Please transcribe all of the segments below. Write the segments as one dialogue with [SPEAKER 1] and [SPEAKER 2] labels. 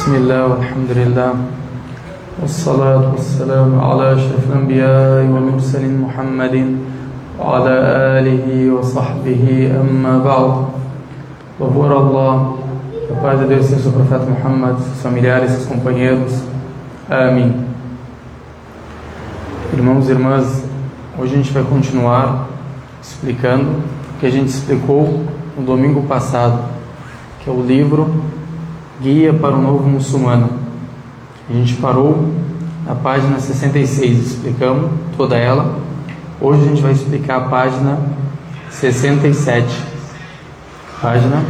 [SPEAKER 1] بسم الله والحمد لله والصلاة والسلام على أشرف الأنبياء والمرسلين محمد وعلى آله وصحبه أما بعد. Louvor a Allah, a paz de Deus e seu profeta Muhammad, seus familiares, seus companheiros. Amém. Irmãos e irmãs, hoje a gente vai continuar explicando o que a gente explicou no domingo passado, que é o livro Guia para o Novo Muçulmano. A gente parou na página 66, explicamos toda ela. Hoje a gente vai explicar a página 67. Página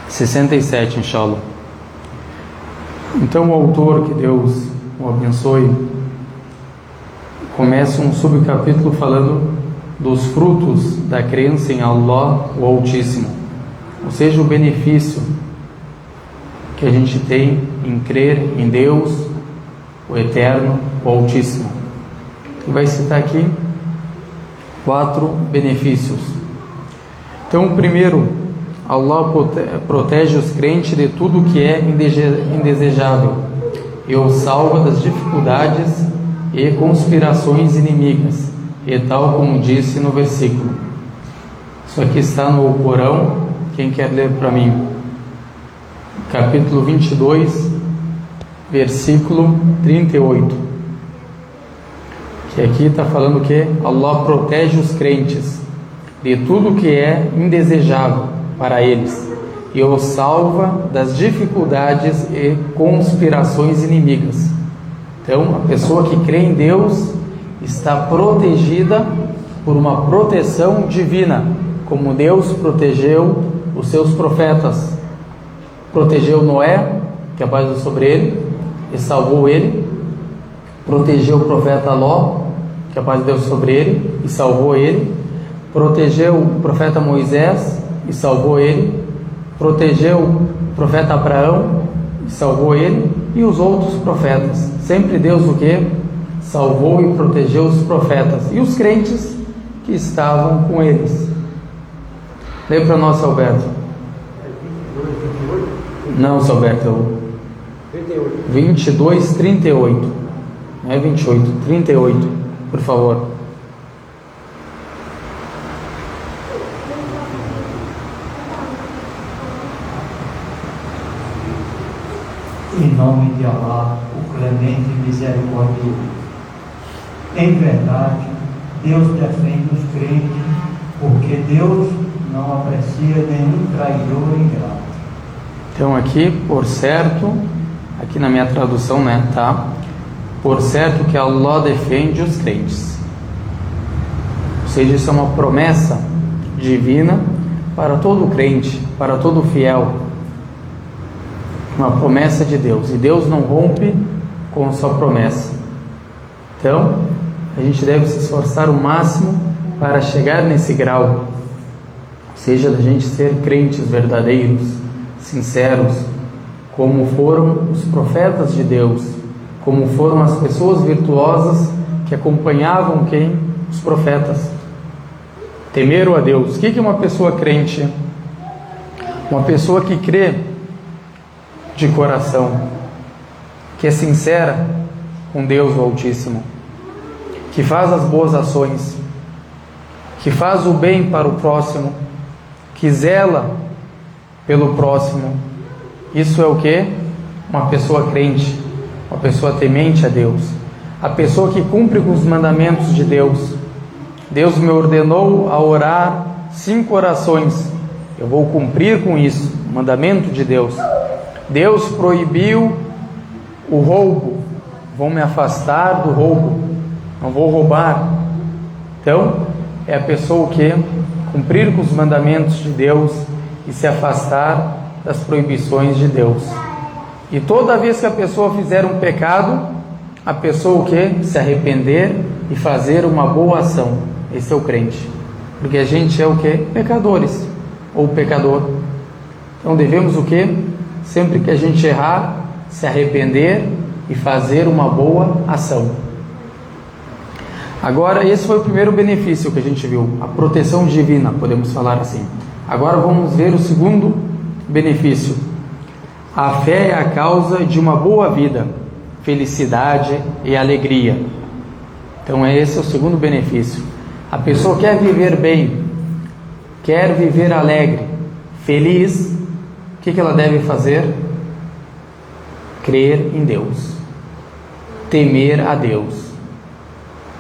[SPEAKER 1] 67, inshallah. Então o autor, que Deus o abençoe, começa um subcapítulo falando dos frutos da crença em Allah, o Altíssimo, ou seja, o benefício que a gente tem em crer em Deus, o Eterno, o Altíssimo. E vai citar aqui 4 benefícios. Então, o primeiro, Allah protege os crentes de tudo que é indesejável e os salva das dificuldades e conspirações inimigas, e tal como disse no versículo. Isso aqui está no Corão. Quem quer ler para mim? Capítulo 22, versículo 38. Que aqui está falando que Allah protege os crentes de tudo que é indesejável para eles e os salva das dificuldades e conspirações inimigas. Então, a pessoa que crê em Deus está protegida por uma proteção divina, como Deus protegeu os seus profetas. Protegeu Noé, que a paz Deus sobre ele, e salvou ele. Protegeu o profeta Ló, que a paz de Deus sobre ele, e salvou ele. Protegeu o profeta Moisés, e salvou ele. Protegeu o profeta Abraão, e salvou ele. E os outros profetas. Sempre Deus o que? Salvou e protegeu os profetas e os crentes que estavam com eles. Lê para nós, Alberto. Não, seu Alberto, 22, 38. Não é 28, 38, por favor.
[SPEAKER 2] Em nome de Allah, o clemente e misericordioso. Em verdade, Deus defende os crentes, porque Deus não aprecia nenhum traidor ingrato.
[SPEAKER 1] Então aqui, por certo, aqui na minha tradução, né, tá? Por certo que Allah defende os crentes. Ou seja, isso é uma promessa divina para todo crente, para todo fiel. Uma promessa de Deus. E Deus não rompe com a sua promessa. Então, a gente deve se esforçar o máximo para chegar nesse grau. Ou seja, da gente ser crentes verdadeiros, sinceros, como foram os profetas de Deus, como foram as pessoas virtuosas que acompanhavam quem? Os profetas. Temeram a Deus. O que é uma pessoa crente? Uma pessoa que crê de coração, que é sincera com Deus o Altíssimo, que faz as boas ações, que faz o bem para o próximo, que zela pelo próximo. Isso é o que? Uma pessoa crente, uma pessoa temente a Deus, a pessoa que cumpre com os mandamentos de Deus. Deus me ordenou a orar 5 orações, eu vou cumprir com isso, mandamento de Deus. Deus proibiu o roubo, vou me afastar do roubo, não vou roubar. Então, é a pessoa que cumprir com os mandamentos de Deus e se afastar das proibições de Deus. E toda vez que a pessoa fizer um pecado, a pessoa o que? Se arrepender e fazer uma boa ação. Esse é o crente. Porque a gente é o que? Pecadores, ou pecador. Então devemos o que? Sempre que a gente errar, se arrepender e fazer uma boa ação. Agora, esse foi o primeiro benefício que a gente viu, a proteção divina, podemos falar assim. Agora vamos ver o segundo benefício. A fé é a causa de uma boa vida, felicidade e alegria. Então esse é o segundo benefício. A pessoa quer viver bem, quer viver alegre, feliz, o que ela deve fazer? Crer em Deus, temer a Deus.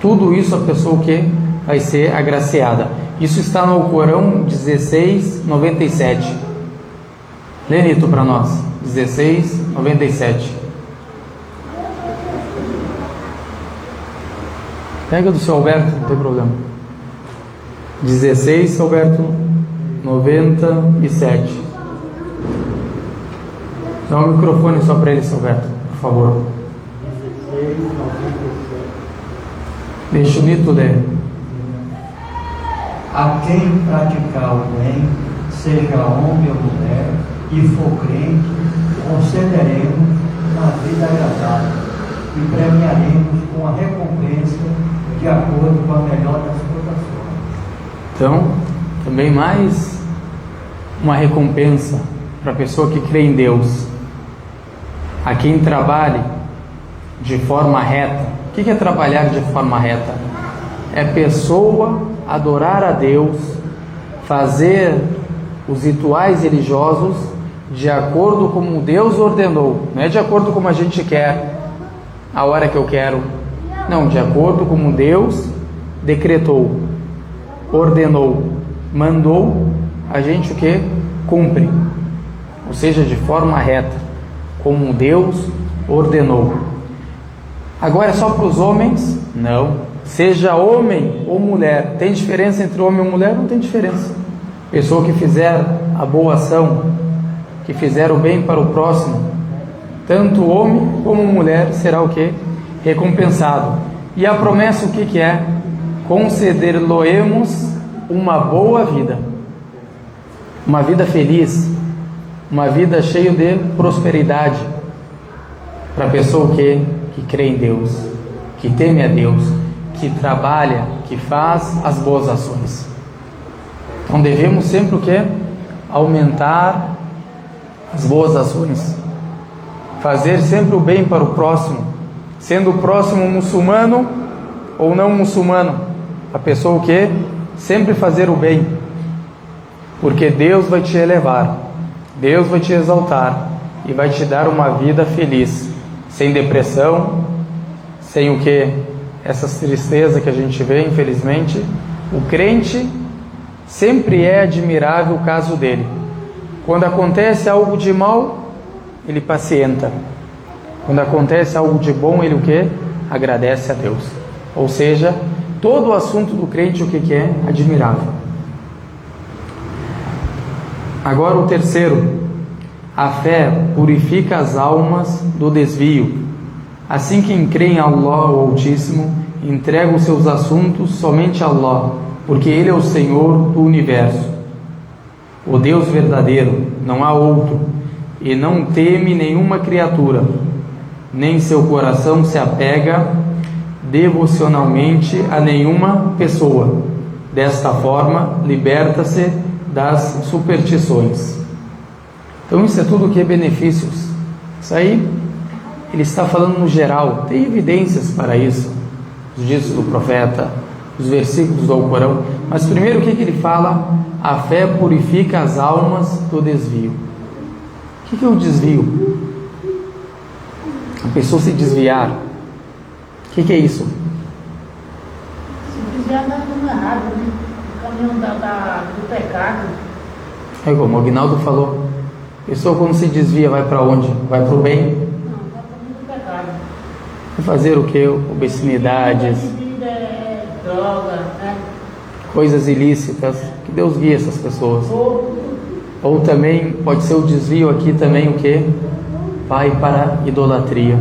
[SPEAKER 1] Tudo isso a pessoa que vai ser agraciada. Isso está no Corão 16:97. Lê, Nito, para nós. 16:97. Pega do seu Alberto, não tem problema. 16, Alberto, 97. Dá um microfone só para ele, seu Alberto, por favor.
[SPEAKER 2] 16:97.
[SPEAKER 1] Deixa o Nito ler.
[SPEAKER 2] A quem praticar o bem, seja homem ou mulher, e for crente, concederemos uma vida agradável e premiaremos com a recompensa de acordo com a melhor das votações.
[SPEAKER 1] Então, também mais uma recompensa para a pessoa que crê em Deus. A quem trabalhe de forma reta. O que é trabalhar de forma reta? É pessoa adorar a Deus, fazer os rituais religiosos de acordo como Deus ordenou, não é de acordo como a gente quer, a hora que eu quero, não, de acordo como Deus decretou, ordenou, mandou, a gente o que? Cumpre, ou seja, de forma reta, como Deus ordenou. Agora é só para os homens? Não. Seja homem ou mulher, tem diferença entre homem ou mulher? Não tem diferença. Pessoa que fizer a boa ação, que fizer o bem para o próximo, tanto homem como mulher será o que? Recompensado. E a promessa o que é? Conceder-lo-emos uma boa vida, uma vida feliz, uma vida cheia de prosperidade, para a pessoa que crê em Deus, que teme a Deus, que trabalha, que faz as boas ações. Então devemos sempre o que? Aumentar as boas ações, fazer sempre o bem para o próximo, sendo o próximo muçulmano ou não muçulmano, a pessoa o que? Sempre fazer o bem, porque Deus vai te elevar, Deus vai te exaltar e vai te dar uma vida feliz, sem depressão, sem o que? Essas tristezas que a gente vê, infelizmente. O crente sempre é admirável o caso dele. Quando acontece algo de mal, ele pacienta. Quando acontece algo de bom, ele o que? Agradece a Deus. Ou seja, todo o assunto do crente o que é? Admirável. Agora o terceiro. A fé purifica as almas do desvio. Assim quem crê em Allah, o Altíssimo, entrega os seus assuntos somente a Allah, porque Ele é o Senhor do Universo, o Deus verdadeiro, não há outro, e não teme nenhuma criatura, nem seu coração se apega devocionalmente a nenhuma pessoa. Desta forma, liberta-se das superstições. Então isso é tudo o que é benefícios. Isso aí, ele está falando no geral, tem evidências para isso, os ditos do profeta, os versículos do Alcorão, mas primeiro o que ele fala? A fé purifica as almas do desvio. O que é o desvio? A pessoa se desviar. O que é isso?
[SPEAKER 3] Se desviar da caminho errado, né? O caminho do pecado.
[SPEAKER 1] É como o Aguinaldo falou, a pessoa quando se desvia vai para onde? Vai para o bem?
[SPEAKER 3] Não, vai para o caminho do pecado.
[SPEAKER 1] Vai fazer o que? Obesidades,
[SPEAKER 3] Droga, né?
[SPEAKER 1] coisas ilícitas, que Deus guia essas pessoas. Ou também pode ser o desvio aqui também o que? Vai para a idolatria.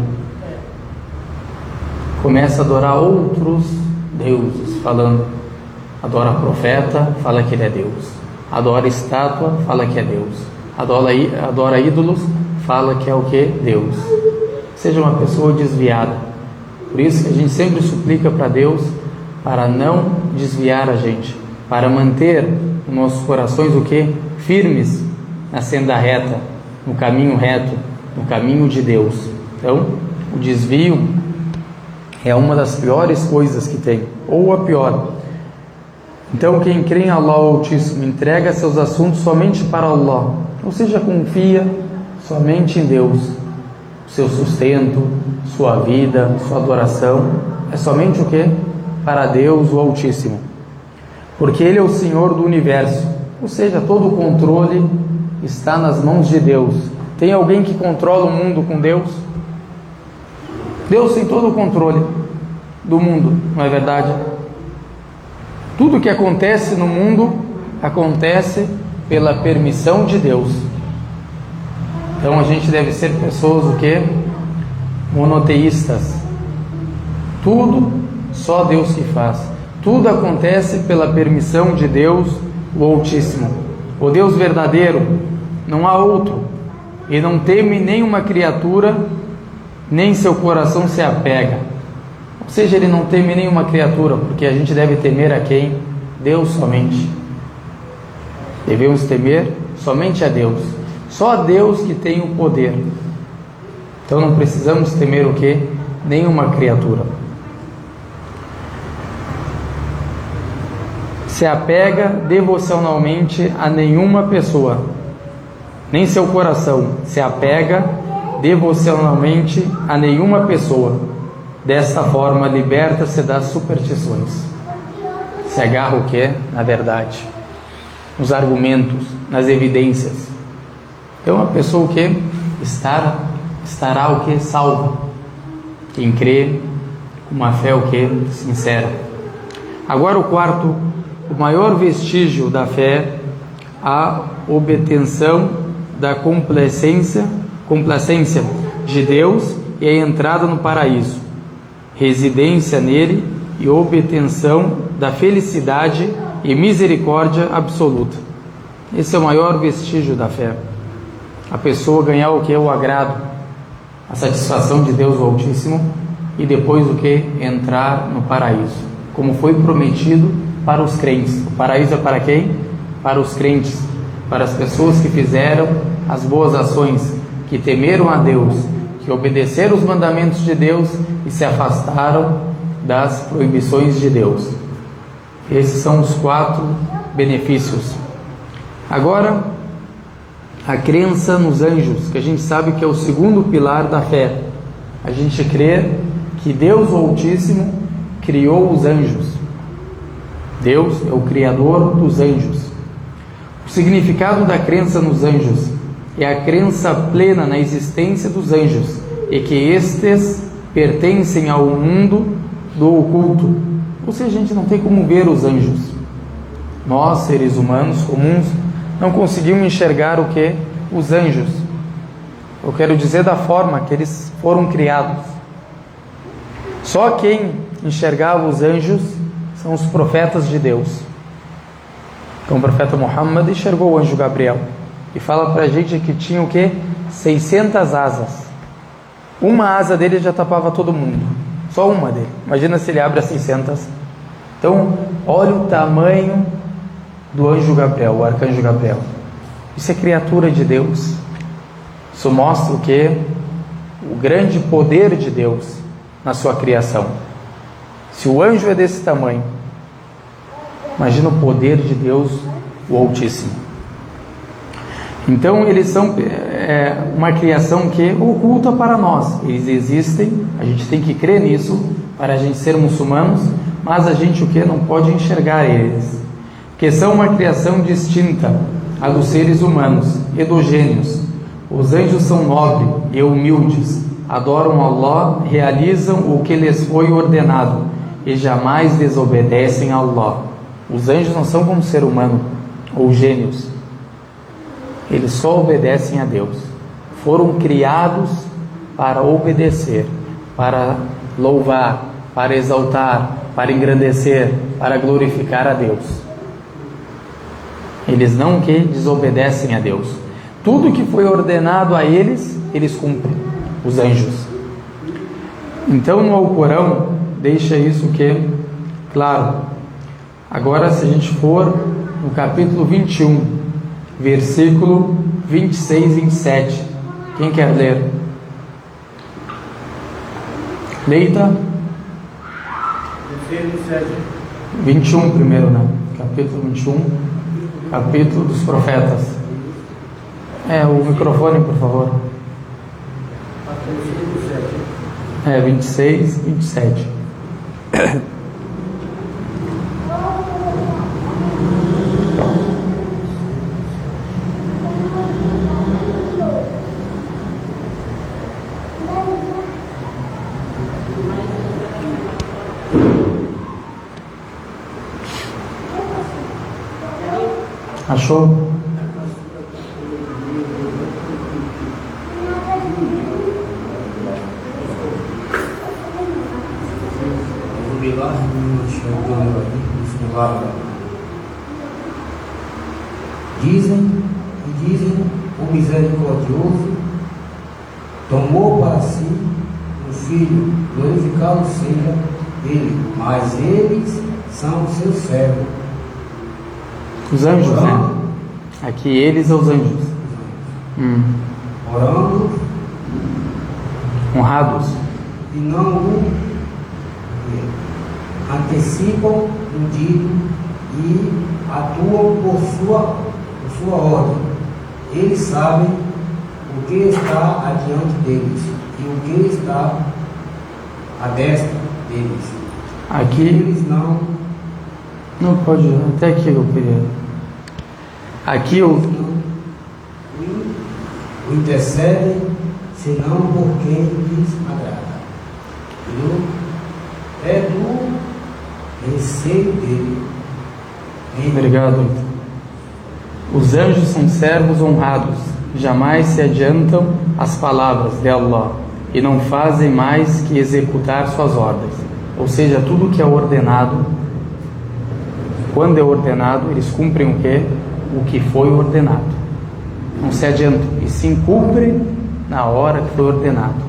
[SPEAKER 1] Começa a adorar outros deuses, falando, adora profeta, fala que ele é Deus. Adora estátua, fala que é Deus. Adora ídolos, fala que é o que? Deus. Seja uma pessoa desviada. Por isso que a gente sempre suplica para Deus para não desviar a gente, para manter os nossos corações o que? Firmes na senda reta, no caminho reto, no caminho de Deus. Então, o desvio é uma das piores coisas que tem, ou a pior. Então, quem crê em Allah Altíssimo entrega seus assuntos somente para Allah, ou seja, confia somente em Deus. Seu sustento, sua vida, sua adoração é somente o que? Para Deus o Altíssimo. Porque Ele é o Senhor do Universo, ou seja, todo o controle está nas mãos de Deus. Tem alguém que controla o mundo com Deus? Deus tem todo o controle do mundo, não é verdade? Tudo que acontece no mundo acontece pela permissão de Deus. Então a gente deve ser pessoas o quê? Monoteístas. Tudo só Deus que faz. Tudo acontece pela permissão de Deus, o Altíssimo. O Deus verdadeiro, não há outro. E não teme nenhuma criatura, nem seu coração se apega. Ou seja, ele não teme nenhuma criatura, porque a gente deve temer a quem? Deus somente. Devemos temer somente a Deus. Só a Deus que tem o poder. Então não precisamos temer o quê? Nenhuma criatura. Se apega devocionalmente a nenhuma pessoa, nem seu coração se apega devocionalmente a nenhuma pessoa. Desta forma, liberta-se das superstições. Se agarra o que? Na verdade, nos argumentos, nas evidências. Então, a pessoa o que? Estará o que? Salva. Quem crê, com uma fé o que? Sincera. Agora o quarto, o maior vestígio da fé, a obtenção da complacência de Deus e a entrada no paraíso, residência nele e obtenção da felicidade e misericórdia absoluta. Esse é o maior vestígio da fé. A pessoa ganhar o que? O agrado, a satisfação de Deus o Altíssimo e depois o que? Entrar no paraíso, como foi prometido para os crentes. O paraíso é para quem? Para os crentes, para as pessoas que fizeram as boas ações, que temeram a Deus, que obedeceram os mandamentos de Deus e se afastaram das proibições de Deus. Esses são os 4 benefícios. Agora, a crença nos anjos, que a gente sabe que é o segundo pilar da fé. A gente crê que Deus o Altíssimo criou os anjos. Deus é o Criador dos anjos. O significado da crença nos anjos é a crença plena na existência dos anjos e que estes pertencem ao mundo do oculto. Ou seja, a gente não tem como ver os anjos. Nós, seres humanos comuns, não conseguimos enxergar o que? Os anjos. Eu quero dizer da forma que eles foram criados. Só quem enxergava os anjos são os profetas de Deus. Então o profeta Muhammad enxergou o anjo Gabriel e fala para a gente que tinha o que? 600 asas. Uma asa dele já tapava todo mundo, só uma dele. Imagina se ele abre as 600. Então olha o tamanho do anjo Gabriel, o arcanjo Gabriel. Isso é criatura de Deus. Isso mostra o que? O grande poder de Deus na sua criação. Se o anjo é desse tamanho, imagina o poder de Deus, o Altíssimo. Então eles são uma criação que oculta para nós. Eles existem, a gente tem que crer nisso para a gente ser muçulmanos, mas a gente o que? Não pode enxergar eles, que são uma criação distinta a dos seres humanos, endogêneos. Os anjos são nobres e humildes, adoram Allah, realizam o que lhes foi ordenado e jamais desobedecem a Allah. Os anjos não são como ser humano ou gênios. Eles só obedecem a Deus. Foram criados para obedecer, para louvar, para exaltar, para engrandecer, para glorificar a Deus. Eles não que desobedecem a Deus. Tudo que foi ordenado a eles, eles cumprem, os anjos. Então no Alcorão deixa isso que claro. Agora se a gente for no capítulo 21, versículo 26 e 27. Quem quer ler? Leita. 21 primeiro, né? Capítulo 21, capítulo dos profetas. O microfone, por favor. 26, 27. Achou?
[SPEAKER 4] Dizem, o misericordioso tomou para si um filho, glorificado seja ele, mas eles são seus servos.
[SPEAKER 1] Os anjos, né? Aqui eles são os anjos.
[SPEAKER 4] Orando,
[SPEAKER 1] honrados,
[SPEAKER 4] e não o antecipam o dito e atuam por sua ordem. Eles sabem o que está adiante deles e o que está à destra deles.
[SPEAKER 1] Aqui
[SPEAKER 4] eles não
[SPEAKER 1] pode, até aqui eu queria. Aqui o
[SPEAKER 4] intercedem, senão por quem lhes agrada. É do receio dele.
[SPEAKER 1] Obrigado. Os anjos são servos honrados, jamais se adiantam às palavras de Allah e não fazem mais que executar suas ordens. Ou seja, tudo que é ordenado, quando é ordenado, eles cumprem o que? O que foi ordenado. Não se adiantam, e sim cumprem na hora que foi ordenado.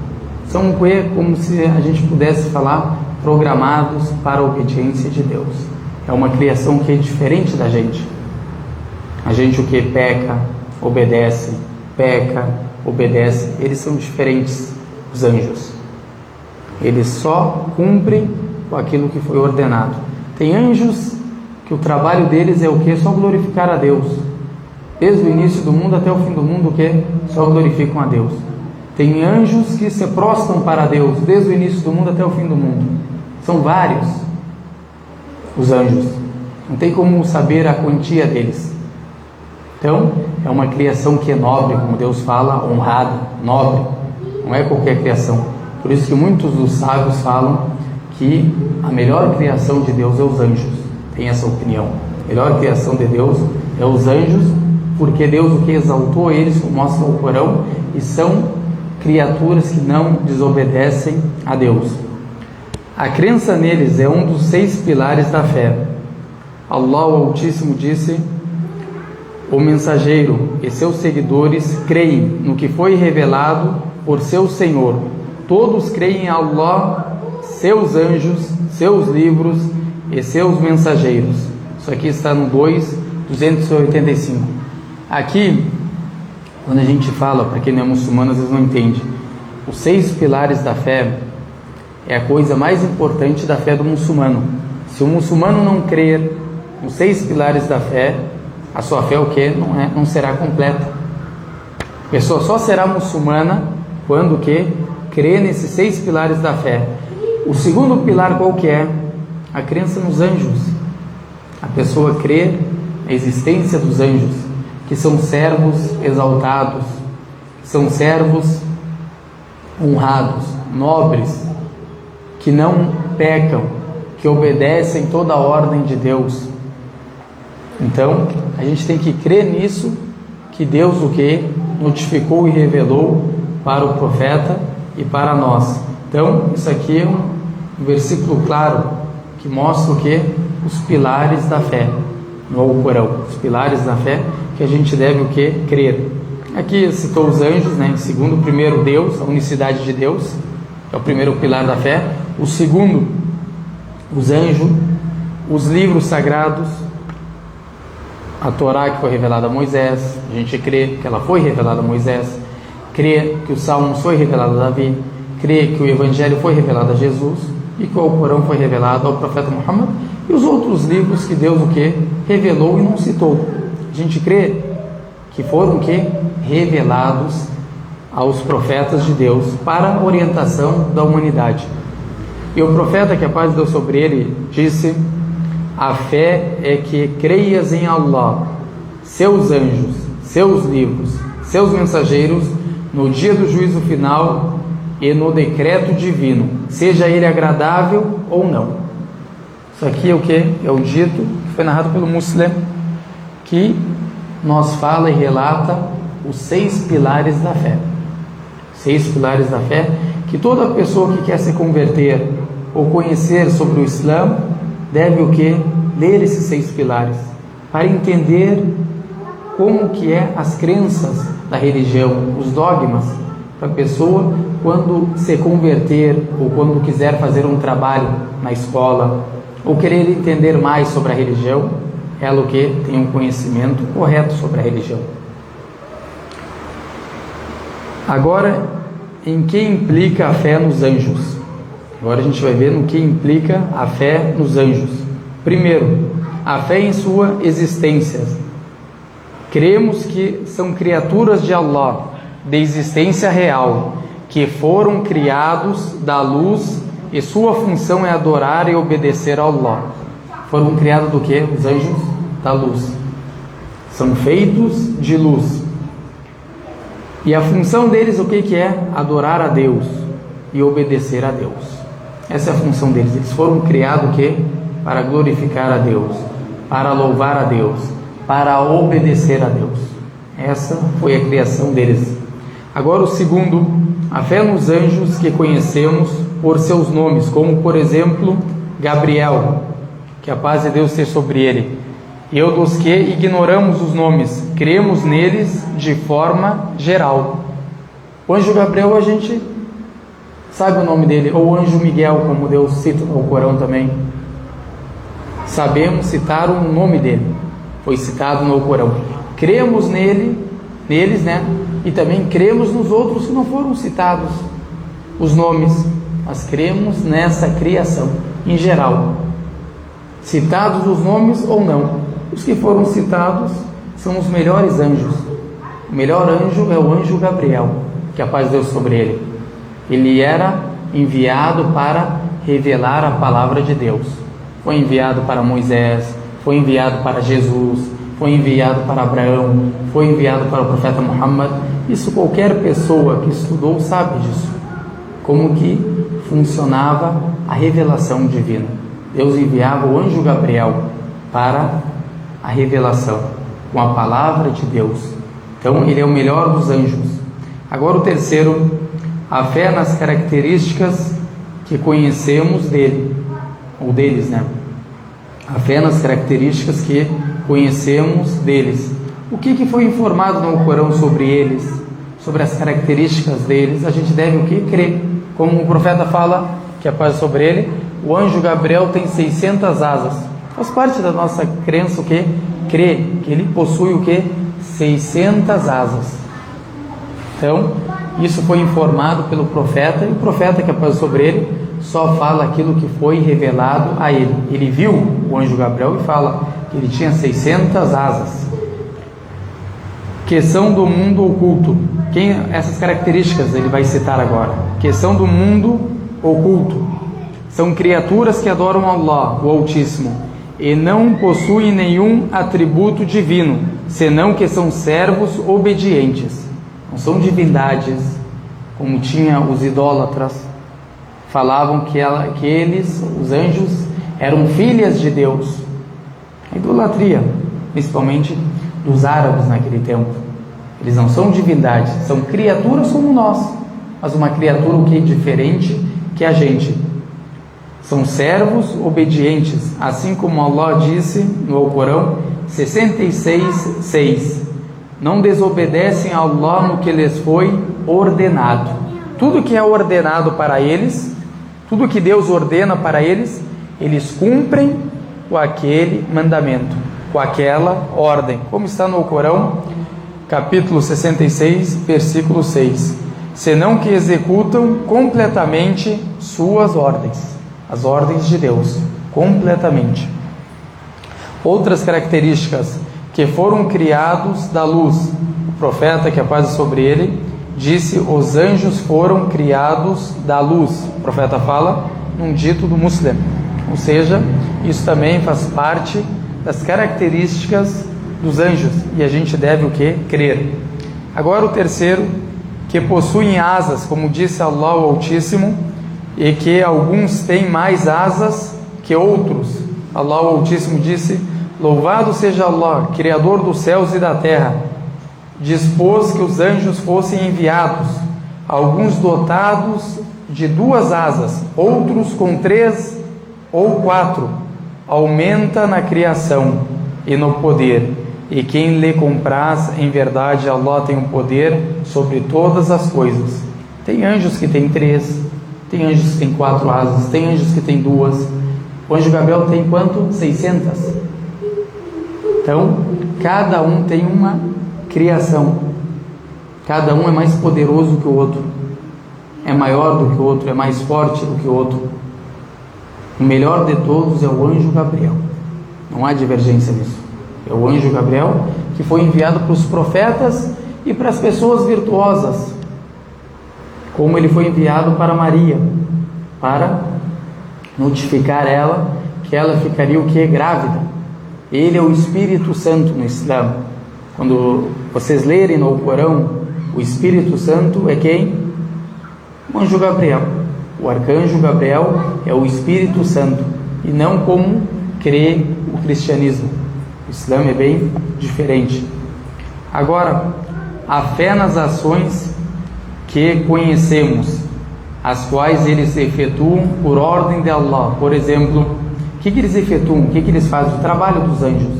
[SPEAKER 1] São como se a gente pudesse falar programados para a obediência de Deus. É uma criação que é diferente da gente. A gente o que? Peca, obedece, eles são diferentes, os anjos. Eles só cumprem com aquilo que foi ordenado. Tem anjos que o trabalho deles é o que? Só glorificar a Deus. Desde o início do mundo até o fim do mundo, o que? Só glorificam a Deus. Tem anjos que se prostram para Deus, desde o início do mundo até o fim do mundo. São vários os anjos. Não tem como saber a quantia deles. Então, é uma criação que é nobre, como Deus fala, honrada, nobre. Não é qualquer criação. Por isso que muitos dos sábios falam que a melhor criação de Deus é os anjos. Tem essa opinião. A melhor criação de Deus é os anjos, porque Deus o que exaltou eles, como mostra o Corão, e são criaturas que não desobedecem a Deus. A crença neles é um dos 6 pilares da fé. Allah o Altíssimo disse: o mensageiro e seus seguidores creem no que foi revelado por seu Senhor. Todos creem em Allah, seus anjos, seus livros e seus mensageiros. Isso aqui está no 285. Aqui, quando a gente fala, para quem não é muçulmano, às vezes não entende, os 6 pilares da fé é a coisa mais importante da fé do muçulmano. Se o muçulmano não crer nos 6 pilares da fé, a sua fé o que? Não será completa. A pessoa só será muçulmana quando o que? Crê nesses 6 pilares da fé. O segundo pilar qual que é? A crença nos anjos. A pessoa crê na existência dos anjos, que são servos exaltados, que são servos honrados, nobres, que não pecam, que obedecem toda a ordem de Deus. Então, a gente tem que crer nisso, que Deus o que? Notificou e revelou para o profeta e para nós. Então, isso aqui é um versículo claro, que mostra o que? Os pilares da fé, no Alcorão. Os pilares da fé que a gente deve o que? Crer. Aqui citou os anjos, né? Em segundo, primeiro Deus, a unicidade de Deus, é o primeiro pilar da fé. O segundo, os anjos, os livros sagrados, a Torá que foi revelada a Moisés, a gente crê que ela foi revelada a Moisés, crê que o Salmo foi revelado a Davi, crê que o Evangelho foi revelado a Jesus e que o Corão foi revelado ao profeta Muhammad e os outros livros que Deus o que revelou e não citou. A gente crê que foram o que revelados aos profetas de Deus para a orientação da humanidade. E o profeta, que a paz de Deus sobre ele, disse: a fé é que creias em Allah, seus anjos, seus livros, seus mensageiros, no dia do juízo final e no decreto divino, seja ele agradável ou não. Isso aqui é o que? É o dito que foi narrado pelo Muslim, que nos fala e relata os 6 pilares da fé. 6 pilares da fé, que toda pessoa que quer se converter ou conhecer sobre o Islã deve o que? Ler esses 6 pilares, para entender como que é as crenças da religião, os dogmas, para a pessoa, quando se converter ou quando quiser fazer um trabalho na escola ou querer entender mais sobre a religião, ela o que? Tem um conhecimento correto sobre a religião. Agora, em que implica a fé nos anjos? Agora a gente vai ver no que implica a fé nos anjos. Primeiro, a fé em sua existência. Cremos que são criaturas de Allah, de existência real, que foram criados da luz e sua função é adorar e obedecer a Allah. Foram criados do que? Os anjos da luz. São feitos de luz. E a função deles o que é? Adorar a Deus e obedecer a Deus. Essa é a função deles. Eles foram criados o quê? Para glorificar a Deus, para louvar a Deus, para obedecer a Deus. Essa foi a criação deles. Agora o segundo, a fé nos anjos que conhecemos por seus nomes, como por exemplo Gabriel, que a paz de Deus seja sobre ele. Eu dos que ignoramos os nomes, cremos neles de forma geral. O anjo Gabriel a gente sabe o nome dele, ou o anjo Miguel, como Deus cita no Corão também. Sabemos citar o nome dele, foi citado no Corão. Cremos neles, né? E também cremos nos outros que não foram citados os nomes, mas cremos nessa criação em geral, citados os nomes ou não. Os que foram citados são os melhores anjos. O melhor anjo é o anjo Gabriel, que a paz de Deus sobre ele. Ele era enviado para revelar a palavra de Deus. Foi enviado para Moisés, foi enviado para Jesus, foi enviado para Abraão, foi enviado para o profeta Muhammad. Isso qualquer pessoa que estudou sabe disso. Como que funcionava a revelação divina. Deus enviava o anjo Gabriel para a revelação com a palavra de Deus. Então ele é o melhor dos anjos. Agora o terceiro, a fé nas características que conhecemos dele, ou deles, né? A fé nas características que conhecemos deles. O que foi informado no Corão sobre eles, sobre as características deles? A gente deve o que? Crer. Como o profeta fala, que a paz sobre ele, o anjo Gabriel tem 600 asas. Faz parte da nossa crença o que? Crer que ele possui o que? 600 asas. Então, isso foi informado pelo profeta, e o profeta, que a paz sobre ele, só fala aquilo que foi revelado a ele. Ele viu o anjo Gabriel e fala que ele tinha 600 asas. Questão do mundo oculto. Essas características ele vai citar agora. Questão do mundo oculto. São criaturas que adoram Allah, o Altíssimo, e não possuem nenhum atributo divino, senão que são servos obedientes. Não são divindades, como tinha os idólatras. Falavam que eles, os anjos, eram filhas de Deus. A idolatria, principalmente dos árabes naquele tempo. Eles não são divindades, são criaturas como nós, mas uma criatura o que diferente que a gente. São servos obedientes, assim como Allah disse no Alcorão 66:6. Não desobedecem a Allah no que lhes foi ordenado. Tudo que é ordenado para eles, tudo que Deus ordena para eles, eles cumprem com aquele mandamento. com aquela ordem, como está no Corão, capítulo 66, versículo 6, senão que executam completamente suas ordens, as ordens de Deus, completamente. Outras características, que foram criados da luz. O profeta, que a paz é sobre ele, disse: os anjos foram criados da luz. O profeta fala num dito do Muslim. Ou seja, isso também faz parte das características dos anjos, e a gente deve o que? Crer. Agora o terceiro, que possuem asas, como disse Allah o Altíssimo, e que alguns têm mais asas que outros. Allah o Altíssimo disse: louvado seja Allah, Criador dos céus e da terra, dispôs que os anjos fossem enviados, alguns dotados de 2 asas, outros com 3 ou 4, aumenta na criação e no poder, e quem lhe compraz, em verdade Allah tem um poder sobre todas as coisas. Tem anjos que têm 3, tem anjos que têm 4 asas, tem anjos que têm 2. O anjo Gabriel tem quanto? 600. Então, cada um tem uma criação, cada um é mais poderoso que o outro, é maior do que o outro, é mais forte do que o outro. O melhor de todos é o anjo Gabriel, não há divergência nisso. É o anjo Gabriel que foi enviado para os profetas e para as pessoas virtuosas, como ele foi enviado para Maria, para notificar ela que ela ficaria o que? Grávida. Ele é o Espírito Santo no Islã. Quando vocês lerem no Corão, o Espírito Santo é quem? O anjo Gabriel. O arcanjo Gabriel é o Espírito Santo, e não como crê o cristianismo. O Islã é bem diferente. Agora, a fé nas ações que conhecemos, as quais eles efetuam por ordem de Allah. Por exemplo, o que eles efetuam? O que eles fazem? O trabalho dos anjos.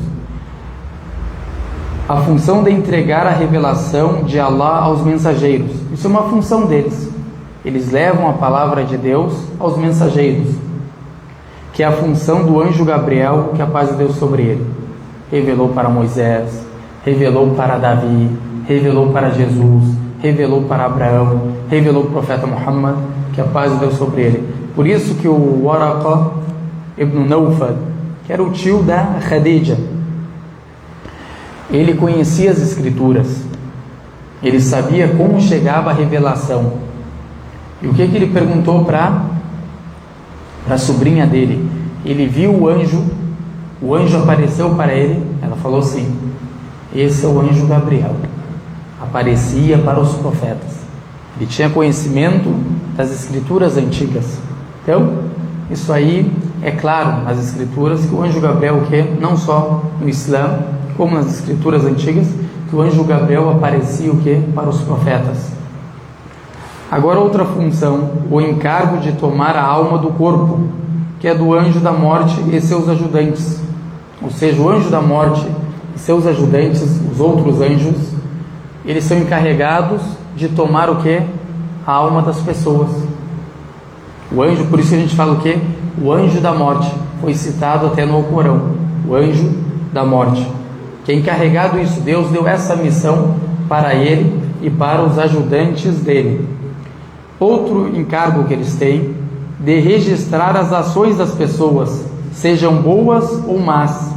[SPEAKER 1] A função de entregar a revelação de Allah aos mensageiros. Isso é uma função deles. Eles levam a palavra de Deus aos mensageiros, que é a função do anjo Gabriel, que a paz de Deus sobre ele. Revelou para Moisés, revelou para Davi, revelou para Jesus, revelou para Abraão, revelou para o profeta Muhammad, que a paz de Deus sobre ele. Por isso que o Waraqa ibn Nawfal, que era o tio da Khadija, ele conhecia as escrituras, ele sabia como chegava a revelação. E o que ele perguntou para a sobrinha dele? Ele viu o anjo apareceu para ele, ela falou assim: esse é o anjo Gabriel, aparecia para os profetas. Ele tinha conhecimento das escrituras antigas. Então, isso aí é claro nas escrituras, que o anjo Gabriel, que não só no Islã, como nas escrituras antigas, que o anjo Gabriel aparecia o que? Para os profetas. Agora outra função, o encargo de tomar a alma do corpo, que é do anjo da morte e seus ajudantes. Ou seja, o anjo da morte e seus ajudantes, os outros anjos, eles são encarregados de tomar o que? A alma das pessoas. O anjo, por isso que a gente fala o que? O anjo da morte, foi citado até no Corão, o anjo da morte, que é encarregado isso. Deus deu essa missão para ele e para os ajudantes dele. Outro encargo que eles têm, de registrar as ações das pessoas, sejam boas ou más,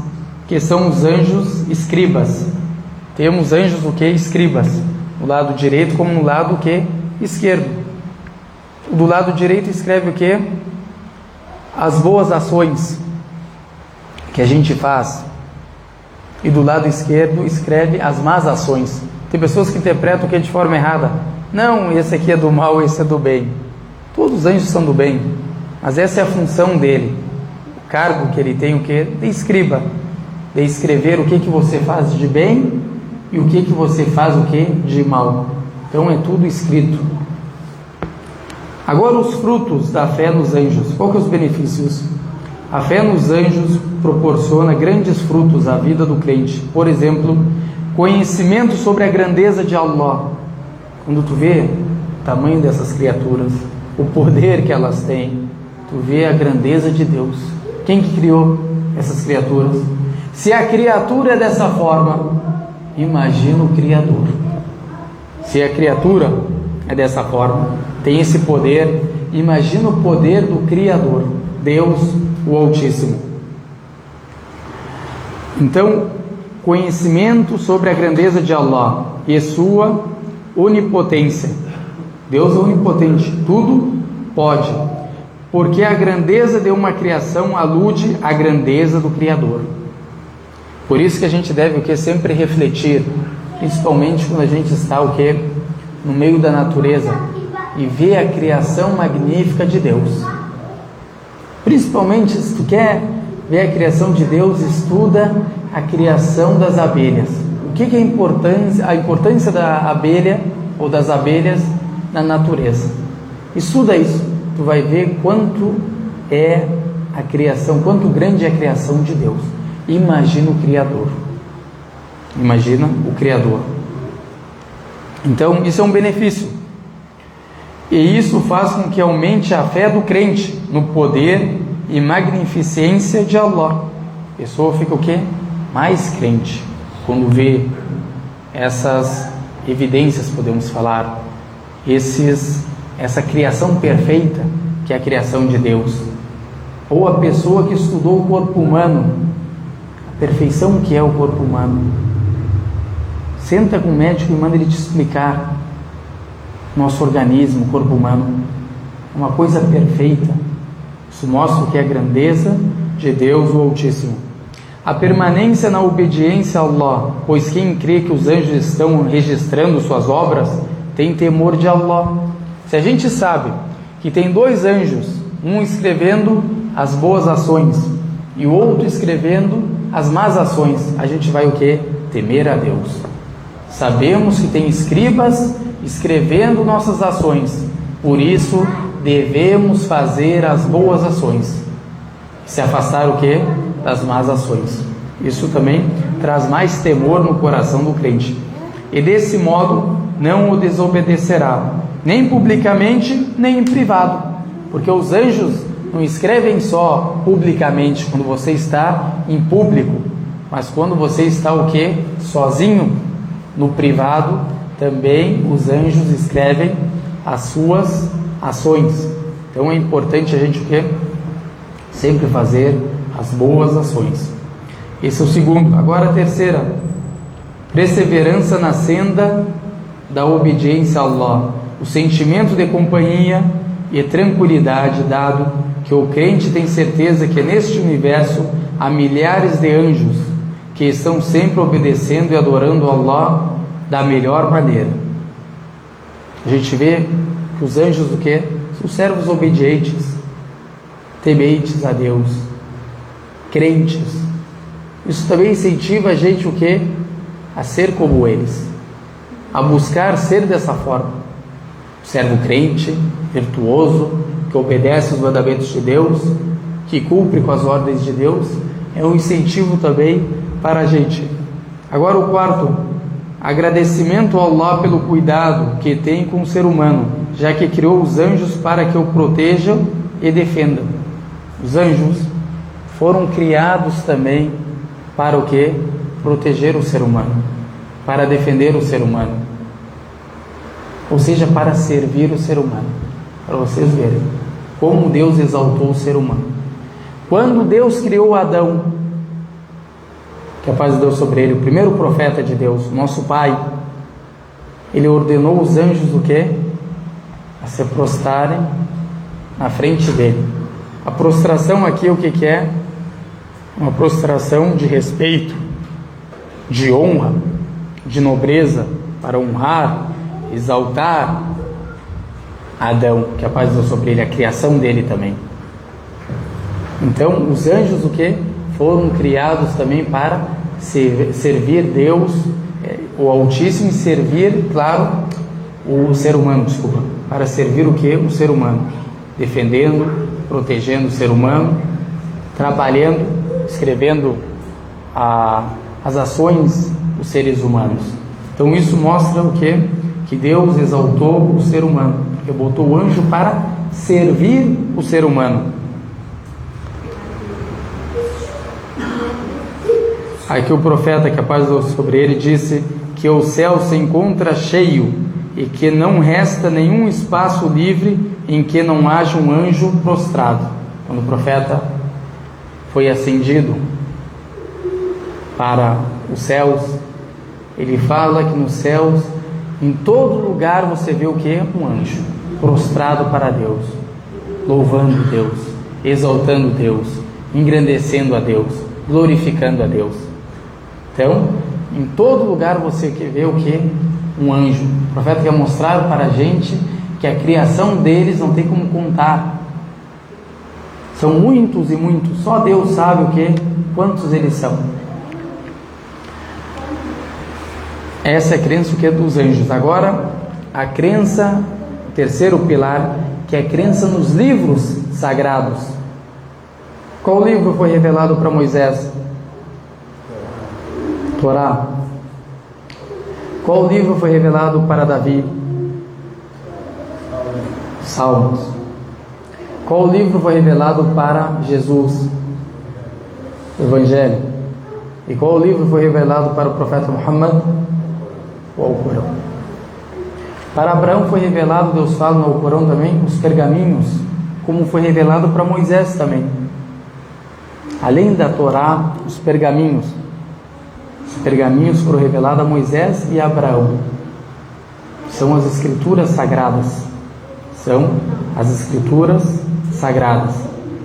[SPEAKER 1] que são os anjos escribas. Temos anjos o que? Escribas, no lado direito como no lado o que? Esquerdo. Do lado direito escreve o que? As boas ações que a gente faz, e do lado esquerdo escreve as más ações. Tem pessoas que interpretam o que de forma errada. Não, esse aqui é do mal, esse é do bem. Todos os anjos são do bem, mas essa é a função dele, o cargo que ele tem, o que? De escriba, de escrever o que você faz de bem e o que você faz o que? De mal. Então é tudo escrito. Agora os frutos da fé nos anjos. Qual que é os benefícios? A fé nos anjos proporciona grandes frutos à vida do crente. Por exemplo, conhecimento sobre a grandeza de Allah. Quando tu vê o tamanho dessas criaturas, o poder que elas têm, tu vê a grandeza de Deus. Quem que criou essas criaturas? Se a criatura é dessa forma, imagina o Criador. Se a criatura é dessa forma, tem esse poder, imagina o poder do Criador, Deus, o Altíssimo. Então, conhecimento sobre a grandeza de Allah e sua onipotência. Deus é onipotente, tudo pode, porque a grandeza de uma criação alude à grandeza do Criador. Por isso que a gente deve o que? Sempre refletir, principalmente quando a gente está o que? No meio da natureza e ver a criação magnífica de Deus. Principalmente se tu quer ver a criação de Deus, estuda a criação das abelhas. O que é a importância da abelha ou das abelhas na natureza? Estuda isso, tu vai ver quanto é a criação, quanto grande é a criação de Deus. Imagina o Criador. Imagina o Criador. Então, isso é um benefício. E isso faz com que aumente a fé do crente no poder e magnificência de Allah. A pessoa fica o quê? Mais crente quando vê essas evidências, podemos falar, essa criação perfeita que é a criação de Deus. Ou a pessoa que estudou o corpo humano, a perfeição que é o corpo humano. Senta com o médico e manda ele te explicar nosso organismo, o corpo humano. É uma coisa perfeita. Isso mostra o que é a grandeza de Deus, o Altíssimo. A permanência na obediência a Allah, pois quem crê que os anjos estão registrando suas obras, tem temor de Allah. Se a gente sabe que tem dois anjos, um escrevendo as boas ações e o outro escrevendo as más ações, a gente vai o quê? Temer a Deus. Sabemos que tem escribas escrevendo nossas ações, por isso devemos fazer as boas ações, se afastar o quê? Das más ações. Isso também traz mais temor no coração do crente, e desse modo não o desobedecerá, nem publicamente, nem em privado, porque os anjos não escrevem só publicamente, quando você está em público, mas quando você está o quê? Sozinho, no privado, também os anjos escrevem as suas ações. Então é importante a gente o quê? Sempre fazer as boas ações. Esse é o segundo. Agora a terceira, perseverança na senda da obediência a Allah, o sentimento de companhia e tranquilidade, dado que o crente tem certeza que neste universo há milhares de anjos que estão sempre obedecendo e adorando Allah da melhor maneira. A gente vê que os anjos o quê? São servos obedientes, tementes a Deus, crentes. Isso também incentiva a gente o quê? A ser como eles, a buscar ser dessa forma. O servo crente, virtuoso, que obedece os mandamentos de Deus, que cumpre com as ordens de Deus, é um incentivo também para a gente. Agora o quarto, agradecimento a Allah pelo cuidado que tem com o ser humano, já que criou os anjos para que o protejam e defendam. Os anjos foram criados também para o quê? Proteger o ser humano, para defender o ser humano, ou seja, para servir o ser humano. Para vocês verem como Deus exaltou o ser humano. Quando Deus criou Adão, que a paz de Deus sobre ele, o primeiro profeta de Deus, nosso pai, ele ordenou os anjos o quê? A se prostrarem na frente dele. A prostração aqui o que é? Uma prostração de respeito, de honra, de nobreza, para honrar, exaltar Adão, que a paz de Deus sobre ele, a criação dele também. Então, os anjos o que? Foram criados também para servir Deus, o Altíssimo, e servir, claro, o ser humano, desculpa, para servir o que? O ser humano, defendendo, protegendo o ser humano, trabalhando, escrevendo as ações dos seres humanos. Então isso mostra o que? Que Deus exaltou o ser humano, que botou o anjo para servir o ser humano. Aqui o profeta, que a paz sobre ele, disse que o céu se encontra cheio e que não resta nenhum espaço livre em que não haja um anjo prostrado. Quando o profeta foi ascendido para os céus, ele fala que nos céus, em todo lugar você vê o que? Um anjo prostrado para Deus, louvando Deus, exaltando Deus, engrandecendo a Deus, glorificando a Deus. Então, em todo lugar você vê o que? Um anjo. O profeta quer mostrar para a gente que a criação deles não tem como contar. São muitos e muitos. Só Deus sabe o que? Quantos eles são. Essa é a crença o que? Dos anjos. Agora, a crença, o terceiro pilar, que é a crença nos livros sagrados. Qual livro foi revelado para Moisés? Torá. Qual livro foi revelado para Davi? Salmos. Qual livro foi revelado para Jesus? Evangelho. E qual livro foi revelado para o profeta Muhammad? O Alcorão. Para Abraão foi revelado, Deus fala no Alcorão também, os pergaminhos, como foi revelado para Moisés também. Além da Torá, os pergaminhos. Os pergaminhos foram revelados a Moisés e a Abraão. São as escrituras sagradas. São as escrituras sagradas.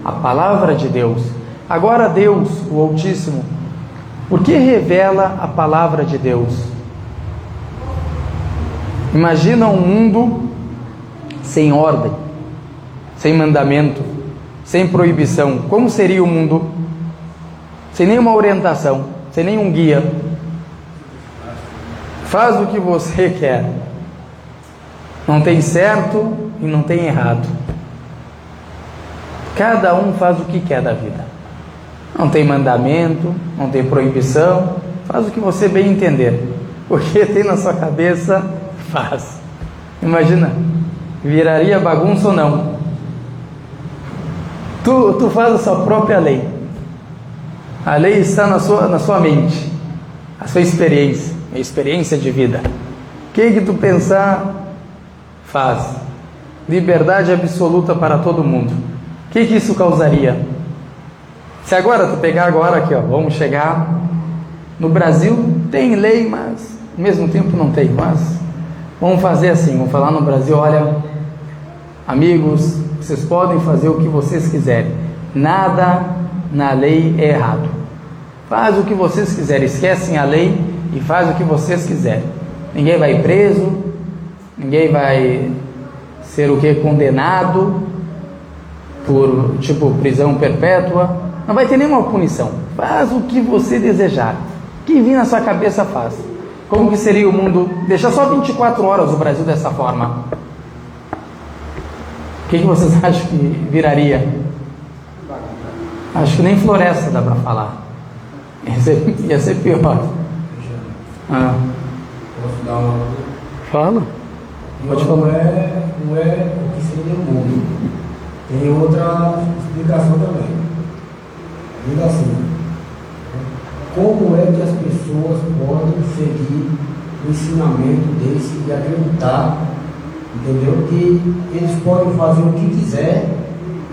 [SPEAKER 1] A palavra de Deus. Agora Deus, o Altíssimo, por que revela a palavra de Deus? Imagina um mundo sem ordem, sem mandamento, sem proibição. Como seria o mundo? Sem nenhuma orientação, sem nenhum guia. Faz o que você quer. Não tem certo e não tem errado. Cada um faz o que quer da vida. Não tem mandamento, não tem proibição. Faz o que você bem entender. O que tem na sua cabeça, faz. Imagina, viraria bagunça ou não? Tu faz a sua própria lei. A lei está na sua mente, a sua experiência, a experiência de vida. O que tu pensar, faz. Liberdade absoluta para todo mundo. O que isso causaria? Se agora tu pegar aqui, vamos chegar no Brasil, tem lei, mas ao mesmo tempo não tem. Mas vamos fazer assim, vamos falar no Brasil, olha, amigos, vocês podem fazer o que vocês quiserem. Nada na lei é errado. Faz o que vocês quiserem, esquecem a lei e faz o que vocês quiserem. Ninguém vai preso, ninguém vai ser o que? Condenado por prisão perpétua. Não vai ter nenhuma punição. Faz o que você desejar. O que vir na sua cabeça, faz. Como que seria o mundo? Deixar só 24 horas o Brasil dessa forma. O que vocês acham que viraria? Acho que nem floresta dá para falar. Ia ser pior.
[SPEAKER 4] Posso dar uma...
[SPEAKER 1] Fala. Pode falar.
[SPEAKER 4] Não é o que seria o mundo. Tem outra explicação também. Diz assim: como é que as pessoas podem seguir o ensinamento desse e acreditar, entendeu? Que eles podem fazer o que quiser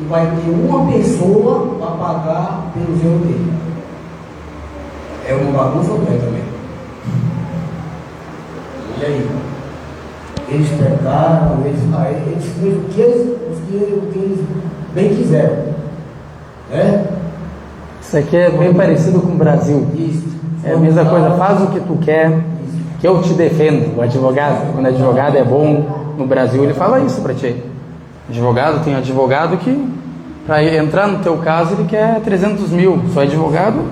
[SPEAKER 4] e vai ter uma pessoa para pagar pelo erro dele. É uma bagunça também. E aí? Eles pecaram, eles fizeram o que eles bem quiseram, né?
[SPEAKER 1] Isso aqui é bem parecido com o Brasil.
[SPEAKER 4] Isso.
[SPEAKER 1] É a mesma coisa, faz o que tu quer, que eu te defendo. O advogado, quando advogado é bom no Brasil, ele fala isso para ti. Tem advogado que, para entrar no teu caso, ele quer 300 mil. Só advogado